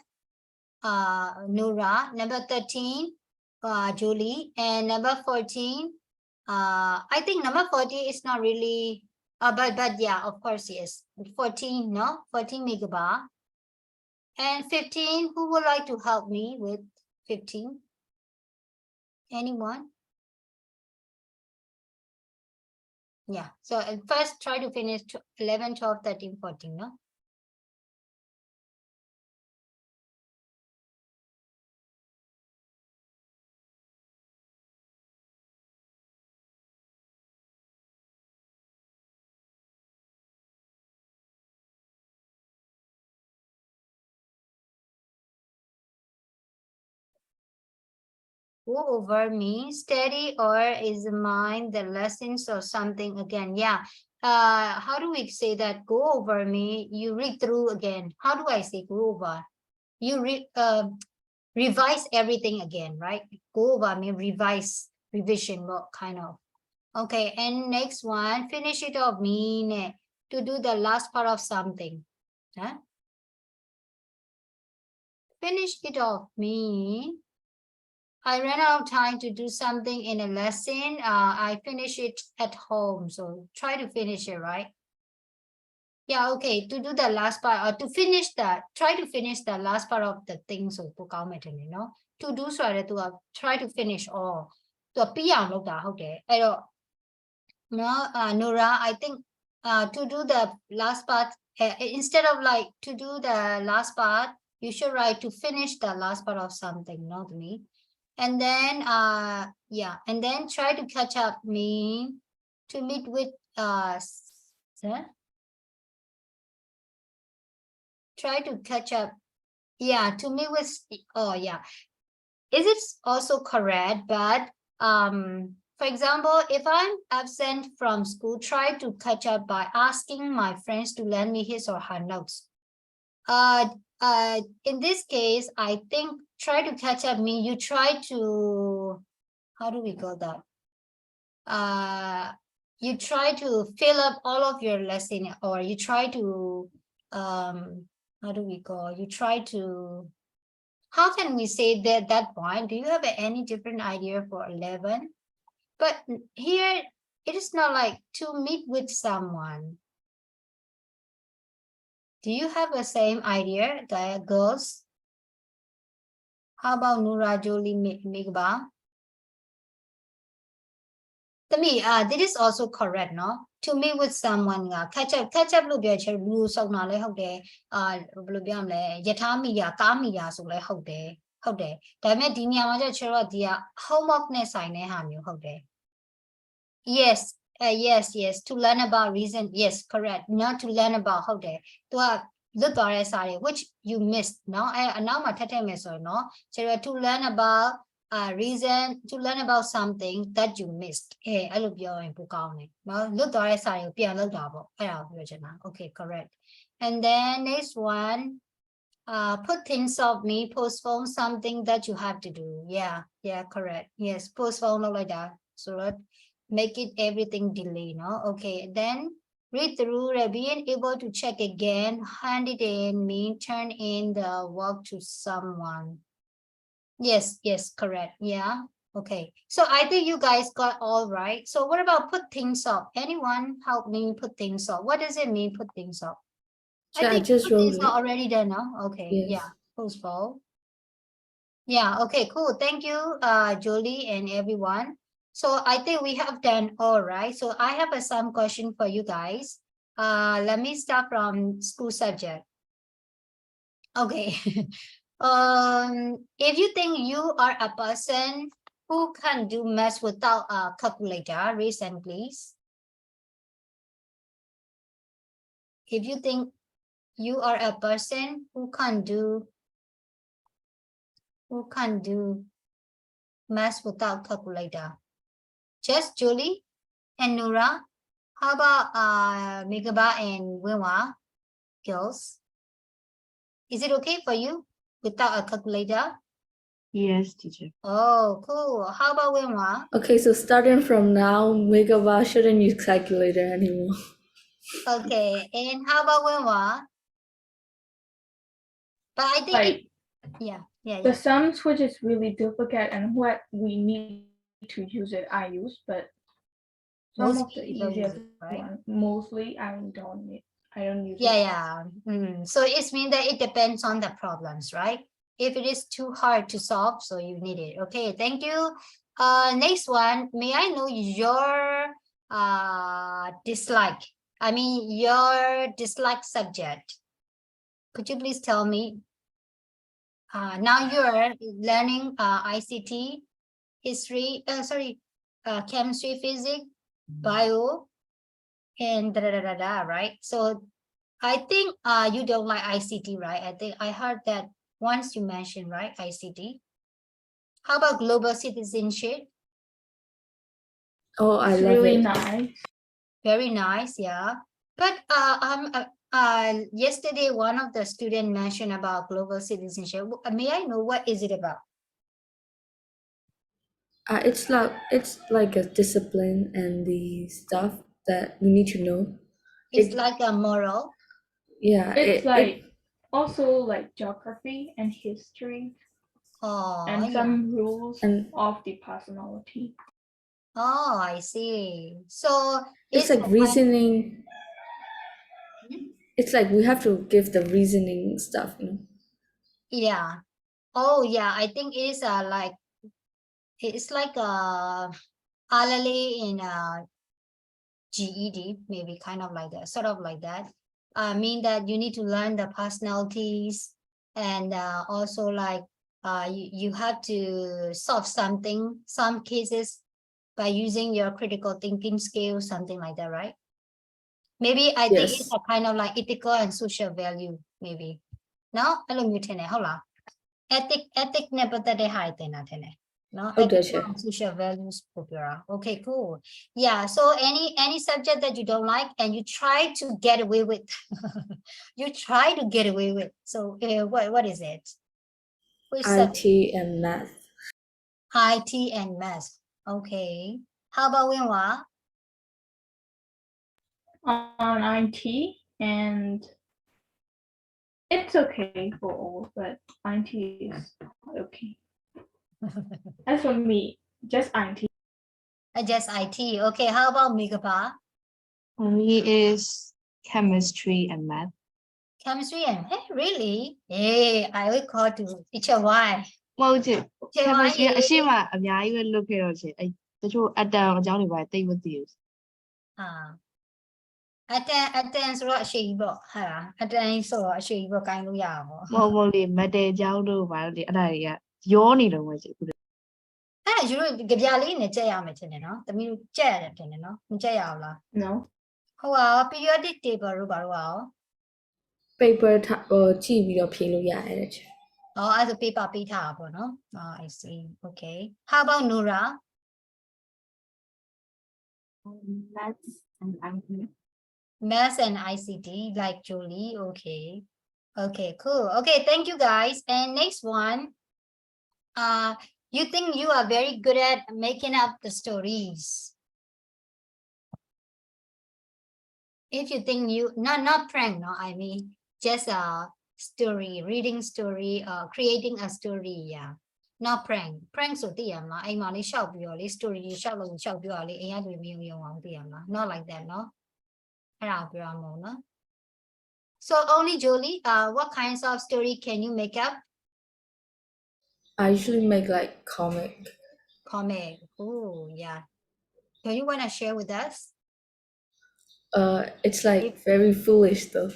Nora, number 13, Julie, and number 14, I think number 40 is not really, but yeah, of course, yes. 14, no? 14 megabar. And 15, who would like to help me with 15? Anyone? Yeah, so first try to finish 11, 12, 13, 14, no? Go over me, steady, or is mind the lessons or something again? Yeah. How do we say that? Go over me, you read through again. How do I say go over? You revise everything again, right? Go over me, revise, revision, what kind of? Okay, and next one, finish it off mean to do the last part of something. Huh? Finish it off mean I ran out of time to do something in a lesson. I finish it at home. So try to finish it, right? Yeah, okay. To do the last part or to finish that, try to finish the last part of the thing. So you know, to do so to try to finish all. To be okay. I don't know, Nora, I think to do the last part, instead of like to do the last part, you should write to finish the last part of something, not me. And then yeah, and then try to catch up me to meet with try to catch up, yeah, to meet with, oh yeah, is it also correct? But for example, if I'm absent from school, try to catch up by asking my friends to lend me his or her notes. In this case, I think try to catch up mean you try to, how do we call that? You try to fill up all of your lesson, or you try to, how do we call? You try to, how can we say that point? Do you have any different idea for 11? But here, it is not like to meet with someone. Do you have the same idea, the girls? How about Nura, Jolie, Migba? To me, this is also correct, no? To meet with someone, catch up လို့ပြောချင်လူစုံတာလည်းဟုတ်တယ်ဘယ်လိုပြောမလဲယထာမိယာကားမိယာဆိုလည်းဟုတ်တယ်ဒါပေမဲ့ဒီနေရာမှာကျချေတော့ဒီက homework နဲ့ဆိုင်တဲ့ဟာမျိုးဟုတ်တယ် yes yes to learn about reason, yes, correct, not to learn about ဟုတ်တယ်သူကလွတ်သွားတဲ့စာတွေ which you missed เนาะအနောက်မှာထပ်ထည့်မယ်ဆိုတော့เนาะကျတော့ to learn about reason, to learn about something that you missed အဲ့လိုပြောရင်ပိုကောင်းတယ်เนาะလွတ်သွားတဲ့စာတွေကိုပြန်လုပ်တာပေါ့အဲ့ဒါကိုပြောချင်တာ okay, correct. And then next one, put things off me, postpone something that you have to do. Yeah, correct. Yes, postpone လုပ်လိုက်တာဆိုတော့ make it everything delay, no? Okay, then read through, being able to check again, hand it in, mean turn in the work to someone. Yes, correct. Yeah, okay. So I think you guys got all right. So what about put things off? Anyone help me put things off? What does it mean, put things off? So I just put things wrote off it. already done, no? Okay, Yes. yeah, postpone. Yeah, okay, cool. Thank you, Jolie and everyone. So I think we have done all right. So I have some question for you guys. Let me start from school subject. Okay. If you think you are a person who can do math without a calculator, raise hand, please. If you think you are a person who can do math without calculator, just Julie and Nura. How about Megaba and Wilma, girls? Is it okay for you without a calculator? Yes, teacher. Oh, cool. How about Wilma? Okay, so starting from now, Megawatts shouldn't use calculator anymore. Okay, and how about Wilma? But I think Like yeah. the sums, which is really difficult, and what we need to use it, I use, but some of Mostly the you don't use easiest it, right? one, mostly I don't use it. Yeah. So it means that it depends on the problems, right? If it is too hard to solve, so you need it. Okay, thank you. Next one, may I know your dislike? I mean your dislike subject. Could you please tell me? Now you're learning ICT, history, chemistry, physics, bio, and right? So I think you don't like ICT, right? I think I heard that once you mentioned, right? ICT. How about global citizenship? Oh, I It's love really it. nice. Very nice, yeah. But yesterday one of the students mentioned about global citizenship. May I know what is it about? It's like a discipline and the stuff that we need to know. It's It- like a moral. Yeah, It's like also like geography and history Oh, and yeah. some rules And- of the personality. Oh, I see. So it's a like reasoning. It's like we have to give the reasoning stuff, you know. Yeah. Oh, yeah. I think it's like it's like hourly in GED, maybe kind of like that, sort of like that. I mean that you need to learn the personalities and also like you have to solve something, some cases by using your critical thinking skills, something like that, right? Maybe I think it's Yes. a kind of like ethical and social value, maybe. No? အဲ့လိုမျိုးထင်တယ်ဟုတ်လား ethic နဲ့ပတ်သက်တဲ့ဟာတွေသင်တာထင်တယ်နော် ဟုတ်တယ် ethical and social values ပို့ပြောတာ okay cool yeah so any subject that you don't like and you try to get away with you try to get away with so what is it which IT and math. IT and math okay how about Winwa On IT, and it's okay for all, but IT is okay. As for me, just IT. just IT okay how about Megapa For me is chemistry and math. chemistry and hey really hey I will call to teacher why မဟုတ်ချင် teacher why chemistry အရှိမအများကြီးပဲလုပ်ခဲ့တော့ချင်တချို့အတန်အကြောင်းတွေပါတိတ်မသိဘူး အတန်ဆိုတော့အရှိကြီးပေါ့ဟာအတန်ဆိုတော့အရှိကြီးပေါ့ကိုင်းလို့ရအောင်ပေါ့ မဟုတ်လေမတဲအကြောင်းတို့ပါလို့လေအဲ့ဒါတွေကရောနေတော့မှချင်အခု အဲ့ယူတို့ကြပြလေးနဲ့ကြက်ရမယ်ထင်တယ်နော်သမီးတို့ကြက်ရတယ်ထင်တယ်နော်မကြက်ရအောင်လား No. ဟုတ်ပါ periodic table တို့ဘာလို့ရော paper ကြည့်ပြီးတော့ဖြေလို့ရတယ်တဲ့ အော်အဲ့ဒါ paper ပေးထားတာပေါ့နော် I see okay how about Nura math and IT math and ICT like Julie okay okay cool okay thank you guys and next one you think you are very good at making up the stories if you think you not prank no I mean just a story reading story creating a story yeah not prank ဆိုသိရမလားအိမ်မှာလေးရှောက်ပြီးတော့လေး story ရှောက်လို့ရှောက်ပြောရလေးအိမ်ရလူမယုံအောင်သိရမလား not like that နော်အဲ့ဒါပြောရမှာနော် so only Jolie what kinds of story can you make up I usually make like comic. Comic. Oh, yeah. Do you want to share with us? It's like very foolish though.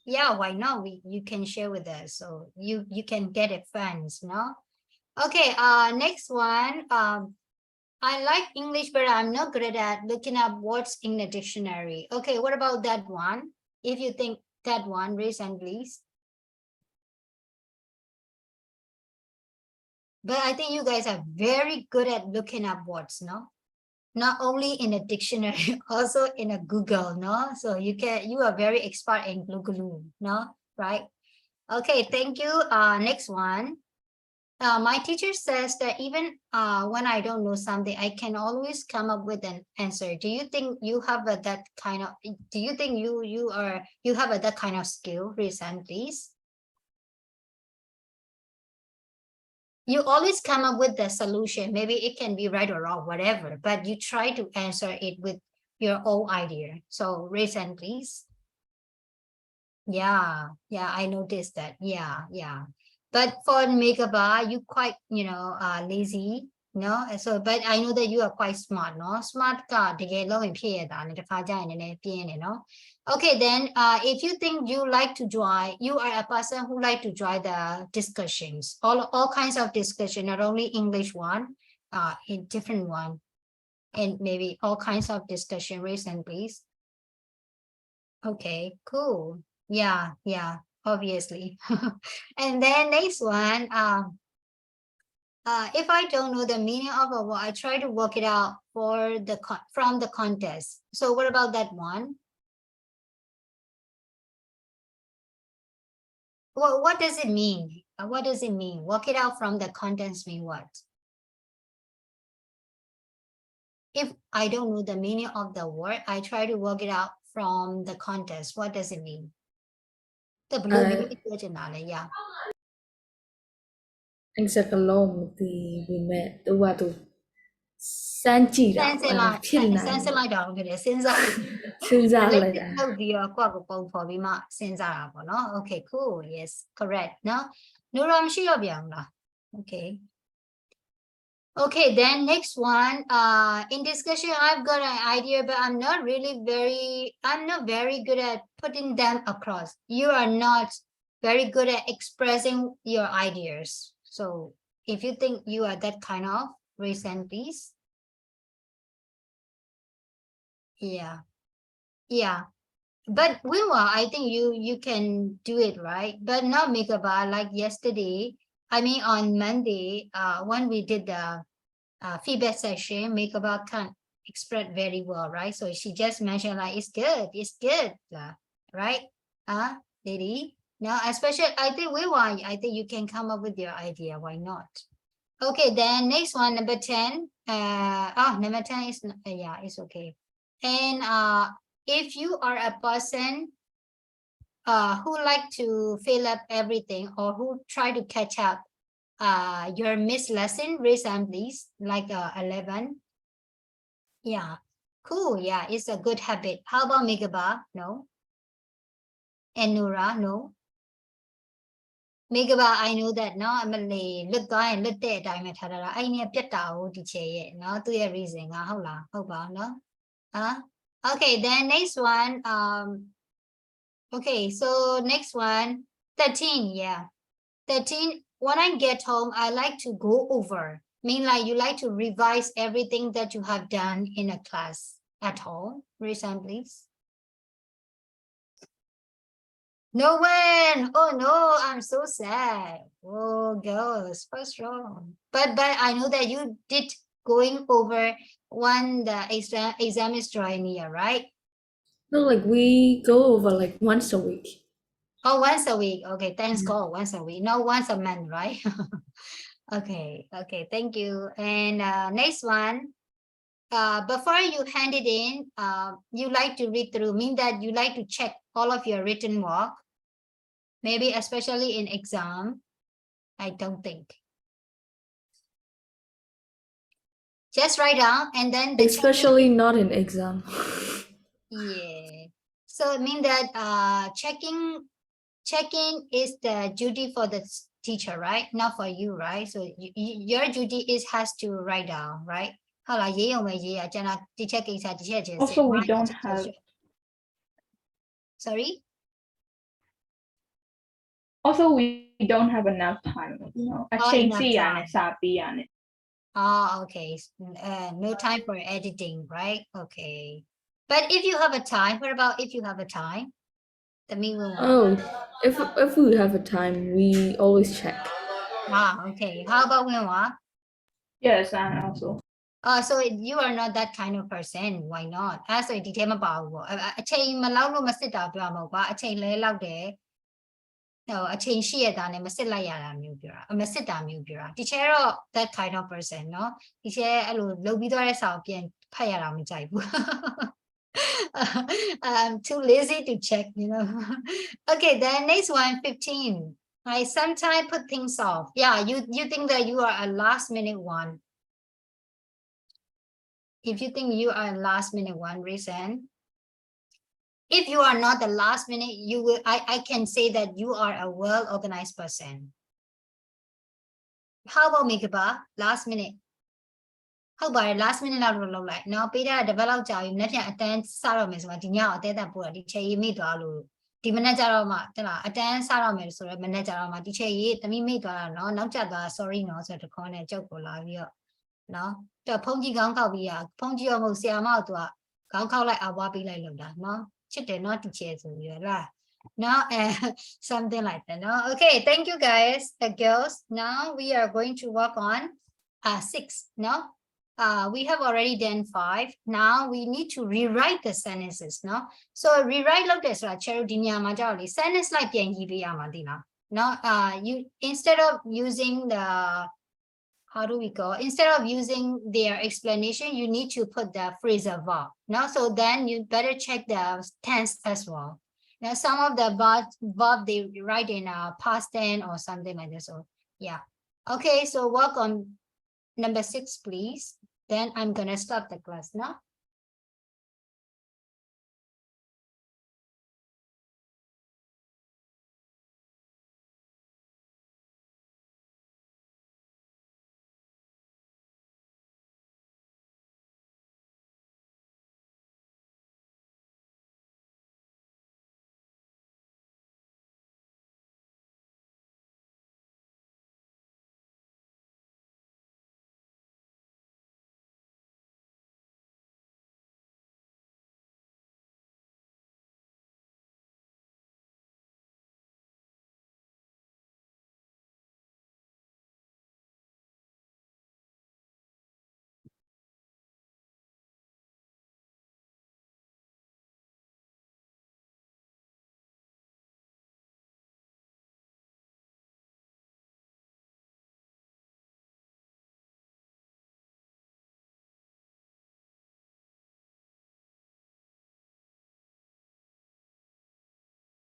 Yeah, why not? You can share with us, so you can get it fans, no? Okay, next one. I like English, but I'm not good at looking up words in the dictionary. Okay, what about that one? If you think that one, raise hand, please. But I think you guys are very good at looking up words, no? Not only in a dictionary, also in a Google, no? So you are very expert in Google, no? Right? Okay, thank you. Next one. My teacher says that even when I don't know something, I can always come up with an answer. Do you think you have that kind of? Do you think you have that kind of skill, Rizan, please? You always come up with the solution. Maybe it can be right or wrong, whatever. But you try to answer it with your own idea. So Rizan, please. Yeah, I noticed that. Yeah. But for Megaba, you quite, lazy, no? So, but I know that you are quite smart, no? Smart ka tege lo in phe da ne takha ja yin ne pian ne, no? Okay, then if you think you like to join, you are a person who like to join the discussions, all kinds of discussion, not only English one, in different one, and maybe all kinds of discussion recently. Okay, cool. Yeah, obviously. And then next one, if I don't know the meaning of a word, I try to work it out from the context. So what about that one? Well, what does it mean? What does it mean? Work it out from the context mean what? If I don't know the meaning of the word, I try to work it out from the context. What does it mean? The blue meaning, yeah. အဲ့စကလုံးမသိဘူးမဲ့သူကသူစမ်းကြည့်တာ စမ်းစစ်လိုက်တာဟုတ်တယ်စဉ်းစား စဉ်းစားလိုက်တာ လုပ်ပြီးတော့ကိုယ့်ကိုပုံဖော်ပြီးမှစဉ်းစားတာပေါ့နော် Okay cool yes correct နော် Nora မရှိတော့ပြန်ဘူးလား Okay then next one in discussion I've got an idea but I'm not very good at putting them across. You are not very good at expressing your ideas. So if you think you are that kind of reason please. Yeah, but Wilma, I think you can do it, right? But not Megaba like yesterday. I mean on Monday, when we did the feedback session, Megaba can't express very well, right? So she just mentioned like it's good, right? Lady. Now, especially I think Wilma, I think you can come up with your idea. Why not? Okay, then next one, number 10. Number 10 is it's okay. And if you are a person who like to fill up everything or who try to catch up your missed lesson, raise hand please, like 11. Yeah, cool. Yeah, it's a good habit. How about Megaba? No. And Nura? No. Megaba, I know that. No, I'm a look guy and look there. I met her. I need a pet out. No, to your reason. No. Okay, then next one. Okay, so next one, 13, yeah. 13, when I get home, I like to go over. Mean like you like to revise everything that you have done in a class at home. Reason, please. No one. Oh no, I'm so sad. Oh, girls, what's wrong? But I know that you did going over when the exam is drawing near, right? No, like we go over like once a week. Oh, once a week. Okay, thanks God, once a week. No, once a month, right? Okay, thank you. And next one. Before you hand it in, you like to read through, mean that you like to check all of your written work. Maybe especially in exam. I don't think. Just write down and then Especially not in exam. Yeah. So it means that checking is the duty for the teacher, right? Not for you, right? So your duty is has to write down, right? ဟုတ်လားရေးအောင်ပဲရေးရကျန်တာတစ်ချက်ကိစ္စတစ်ချက်ချင်း Also, we don't have. Sorry. Also, we don't have enough time. You know, Oh, enough time. sabi on it. Oh, okay. No time for editing, right? Okay. But if you have a time, what about if you have a time? The meanwhile. Oh, if we have a time, we always check. Okay. How about Winwa? Yes, and also. So you are not that kind of person. Why not? အဲ့ဆိုဒီထဲမှာပါဘူးပေါ့အချိန်မလောက်လို့မစစ်တာပြောမှာပေါ့အချိန်လဲလောက်တယ်ဟိုအချိန်ရှိရတာနဲ့မစစ်လိုက်ရတာမျိုးပြောတာမစစ်တာမျိုးပြောတာဒီချဲတော့ that kind of person เนาะဒီချဲအဲ့လိုလုပ်ပြီးသွားတဲ့စာကိုပြန်ဖတ်ရတာမကြိုက်ဘူး I'm too lazy to check, you know. Okay, then next one, 15. I sometimes put things off. Yeah, you think that you are a last minute one. If you think you are a last minute one, reason. If you are not the last minute, you will. I can say that you are a well organized person. How about Mikaba? Last minute. ဟုတ်ပါတယ် last minute လောက်တော့လုပ်လိုက်เนาะပေးတဲ့ develop ကြာပြီမနေ့ပြန်အတန်းစတော့မယ်ဆိုတော့ဒီညအသေးသက်ပို့တာဒီချေရေးမိသွားလို့ဒီမနေ့ကျတော့မှတလားအတန်းစတော့မယ်ဆိုတော့မနေ့ကျတော့မှဒီချေရေးတမိမိသွားတာเนาะနောက်ကျသွား sorry เนาะဆိုတော့တခေါနဲ့ကြောက်ပေါ်လာပြီးတော့เนาะတော့ဖုန်းကြီးကောင်းခောက်ပြီးရဖုန်းကြီးရောမဟုတ်ဆရာမတို့ကခေါင်းခောက်လိုက်အဝါပေးလိုက်လို့တာเนาะချစ်တယ်เนาะဒီချေဆိုပြီးလား No, something like that. No, okay. Thank you, guys. The girls. Now we are going to work on 6. No. We have already done 5. Now we need to rewrite the sentences, no? So rewrite like this, sentence like no, you instead of using the how do we go? Instead of using their explanation, you need to put the phrasal verb. No, so then you better check the tense as well. Now some of the verb they write in past tense or something like this. So yeah. Okay, so work on number 6, please. Then I'm gonna stop the class now.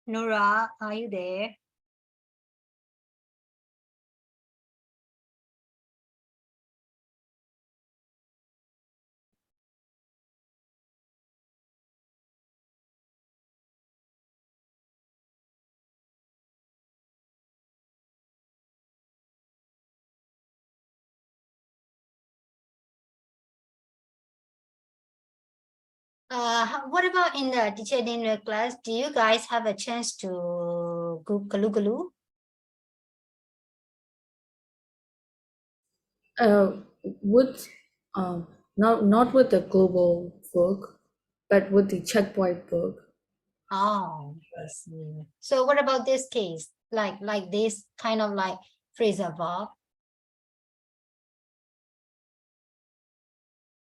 Nora, are you there? What about in the teacher dinner class? Do you guys have a chance to go Kalu? With not with the global book, but with the checkpoint book. Oh, I see. So what about this case? Like this kind of like phrasal verb?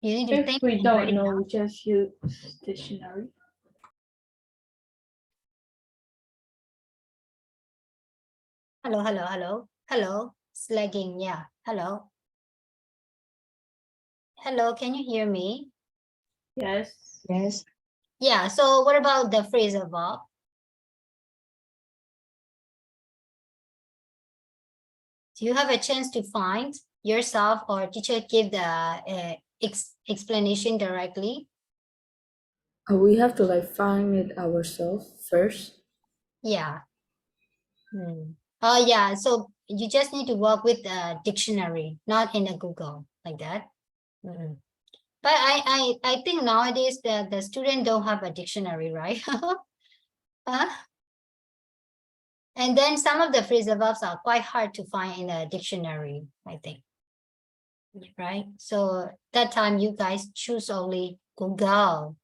You need to If think. we and don't write it know, down. we just use dictionary. Hello. Slagging, yeah. Hello. Hello, can you hear me? Yes. Yes. Yeah, so what about the phrasal verb? Do you have a chance to find yourself or teacher give the explanation directly? We have to like find it ourselves first. Yeah. Oh yeah, so you just need to work with a dictionary, not in a Google like that. Mm-mm. But I think nowadays the student don't have a dictionary, right? Huh? And then some of the phrasal verbs are quite hard to find in a dictionary, I think. Right? So that time you guys choose only Google.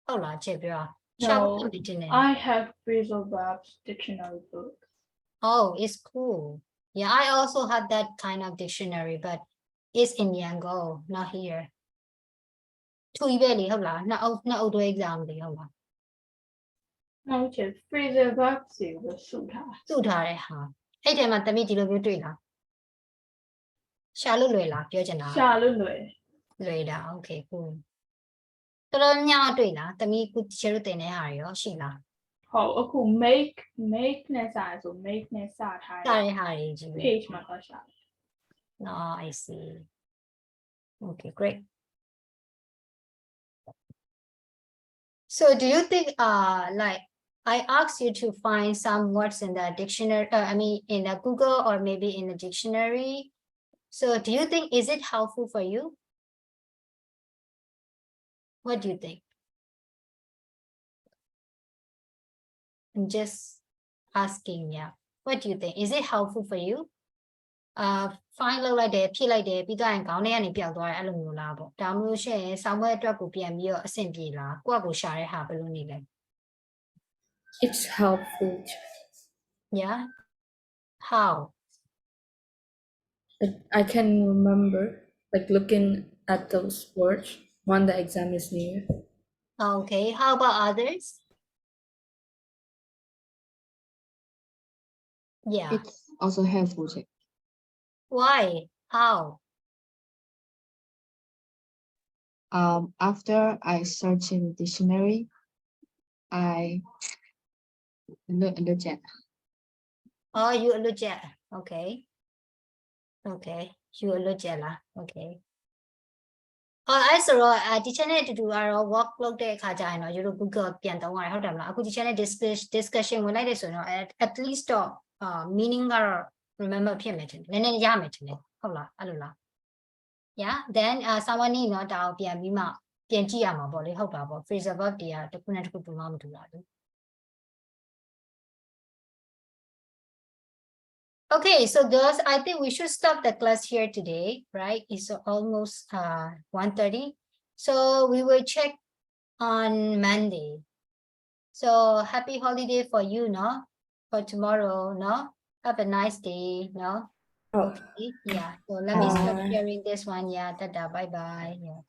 Oh la, No, I have phrasal verbs dictionary book. Oh, it's cool. Yeah, I also had that kind of dictionary, but it's in Yangon, not here. 2 ပဲလေဟုတ်လားနှစ်အုပ်တွဲ exam လေဟုတ်လား ဟုတ်ချေ phrasal verbs တွေကိုစုထား စုထားတဲ့ဟာအဲ့ထဲမှာတမိဒီလိုမျိုးတွေ့လားရှာလို့လွယ်လားပြောချင်တာ ရှာလို့လွယ် လွယ်တာ okay cool တော်တော်များများတွေ့လားတမိခုချဲလို့တင်တဲ့ဟာတွေရောရှိလား ဟုတ်အခု make နဲ့စာရဆို make နဲ့စထား စတဲ့ဟာတွေကြီးပဲ page မှာတော့ရှာ No, I see. Okay, great. So do you think like I asked you to find some words in the dictionary, I mean in the Google or maybe in the dictionary. So do you think is it helpful for you? What do you think? I'm just asking, yeah. What do you think? Is it helpful for you? Fine လုပ်လိုက်တယ်ဖြည့်လိုက်တယ်ပြီးတော့ခေါင်းထဲကနေပျောက်သွားတယ်အဲ့လိုမျိုးလားပေါ့ဒါမျိုးရှိရင်ဆောင်းပွဲအတွက်ကိုပြန်ပြီးတော့အဆင်ပြေလားကိုယ့်အကိုရှာတဲ့ဟာဘယ်လိုနေလဲ It's helpful. Yeah how I can remember, like looking at those words when the exam is near. okay how about others yeah It's also helpful. why how After I search in dictionary, I look at. oh you look at okay okay you look at လား okay အဲ့ဆိုတော့ဒီ channel တူတူကတော့ work လုပ်တဲ့အခါကျရင်တော့ you Google ပြန်သုံးရတယ်ဟုတ်တယ်မလားအခုဒီ channel discussion ဝင်လိုက်တယ်ဆိုရင်တော့ at least တော့ meaning ကတော့ remember ဖြစ်မယ်ထင်တယ်နည်းနည်းရမယ်ထင်တယ်ဟုတ်လားအဲ့လိုလား yeah then someone နေတော့ဒါကိုပြန်ပြီးမှပြန်ကြည့်ရမှာပေါ့လေဟုတ်တာပေါ့ phrasal verb တွေကတစ်ခုနဲ့တစ်ခုတူမှမတူတာလေ Okay, so girls, I think we should stop the class here today, right? It's almost 1:30. So we will check on Monday. So happy holiday for you, no? For tomorrow, no? Have a nice day, no? Oh. Okay, yeah. So let me stop sharing this one. Yeah, tada, bye-bye. Yeah.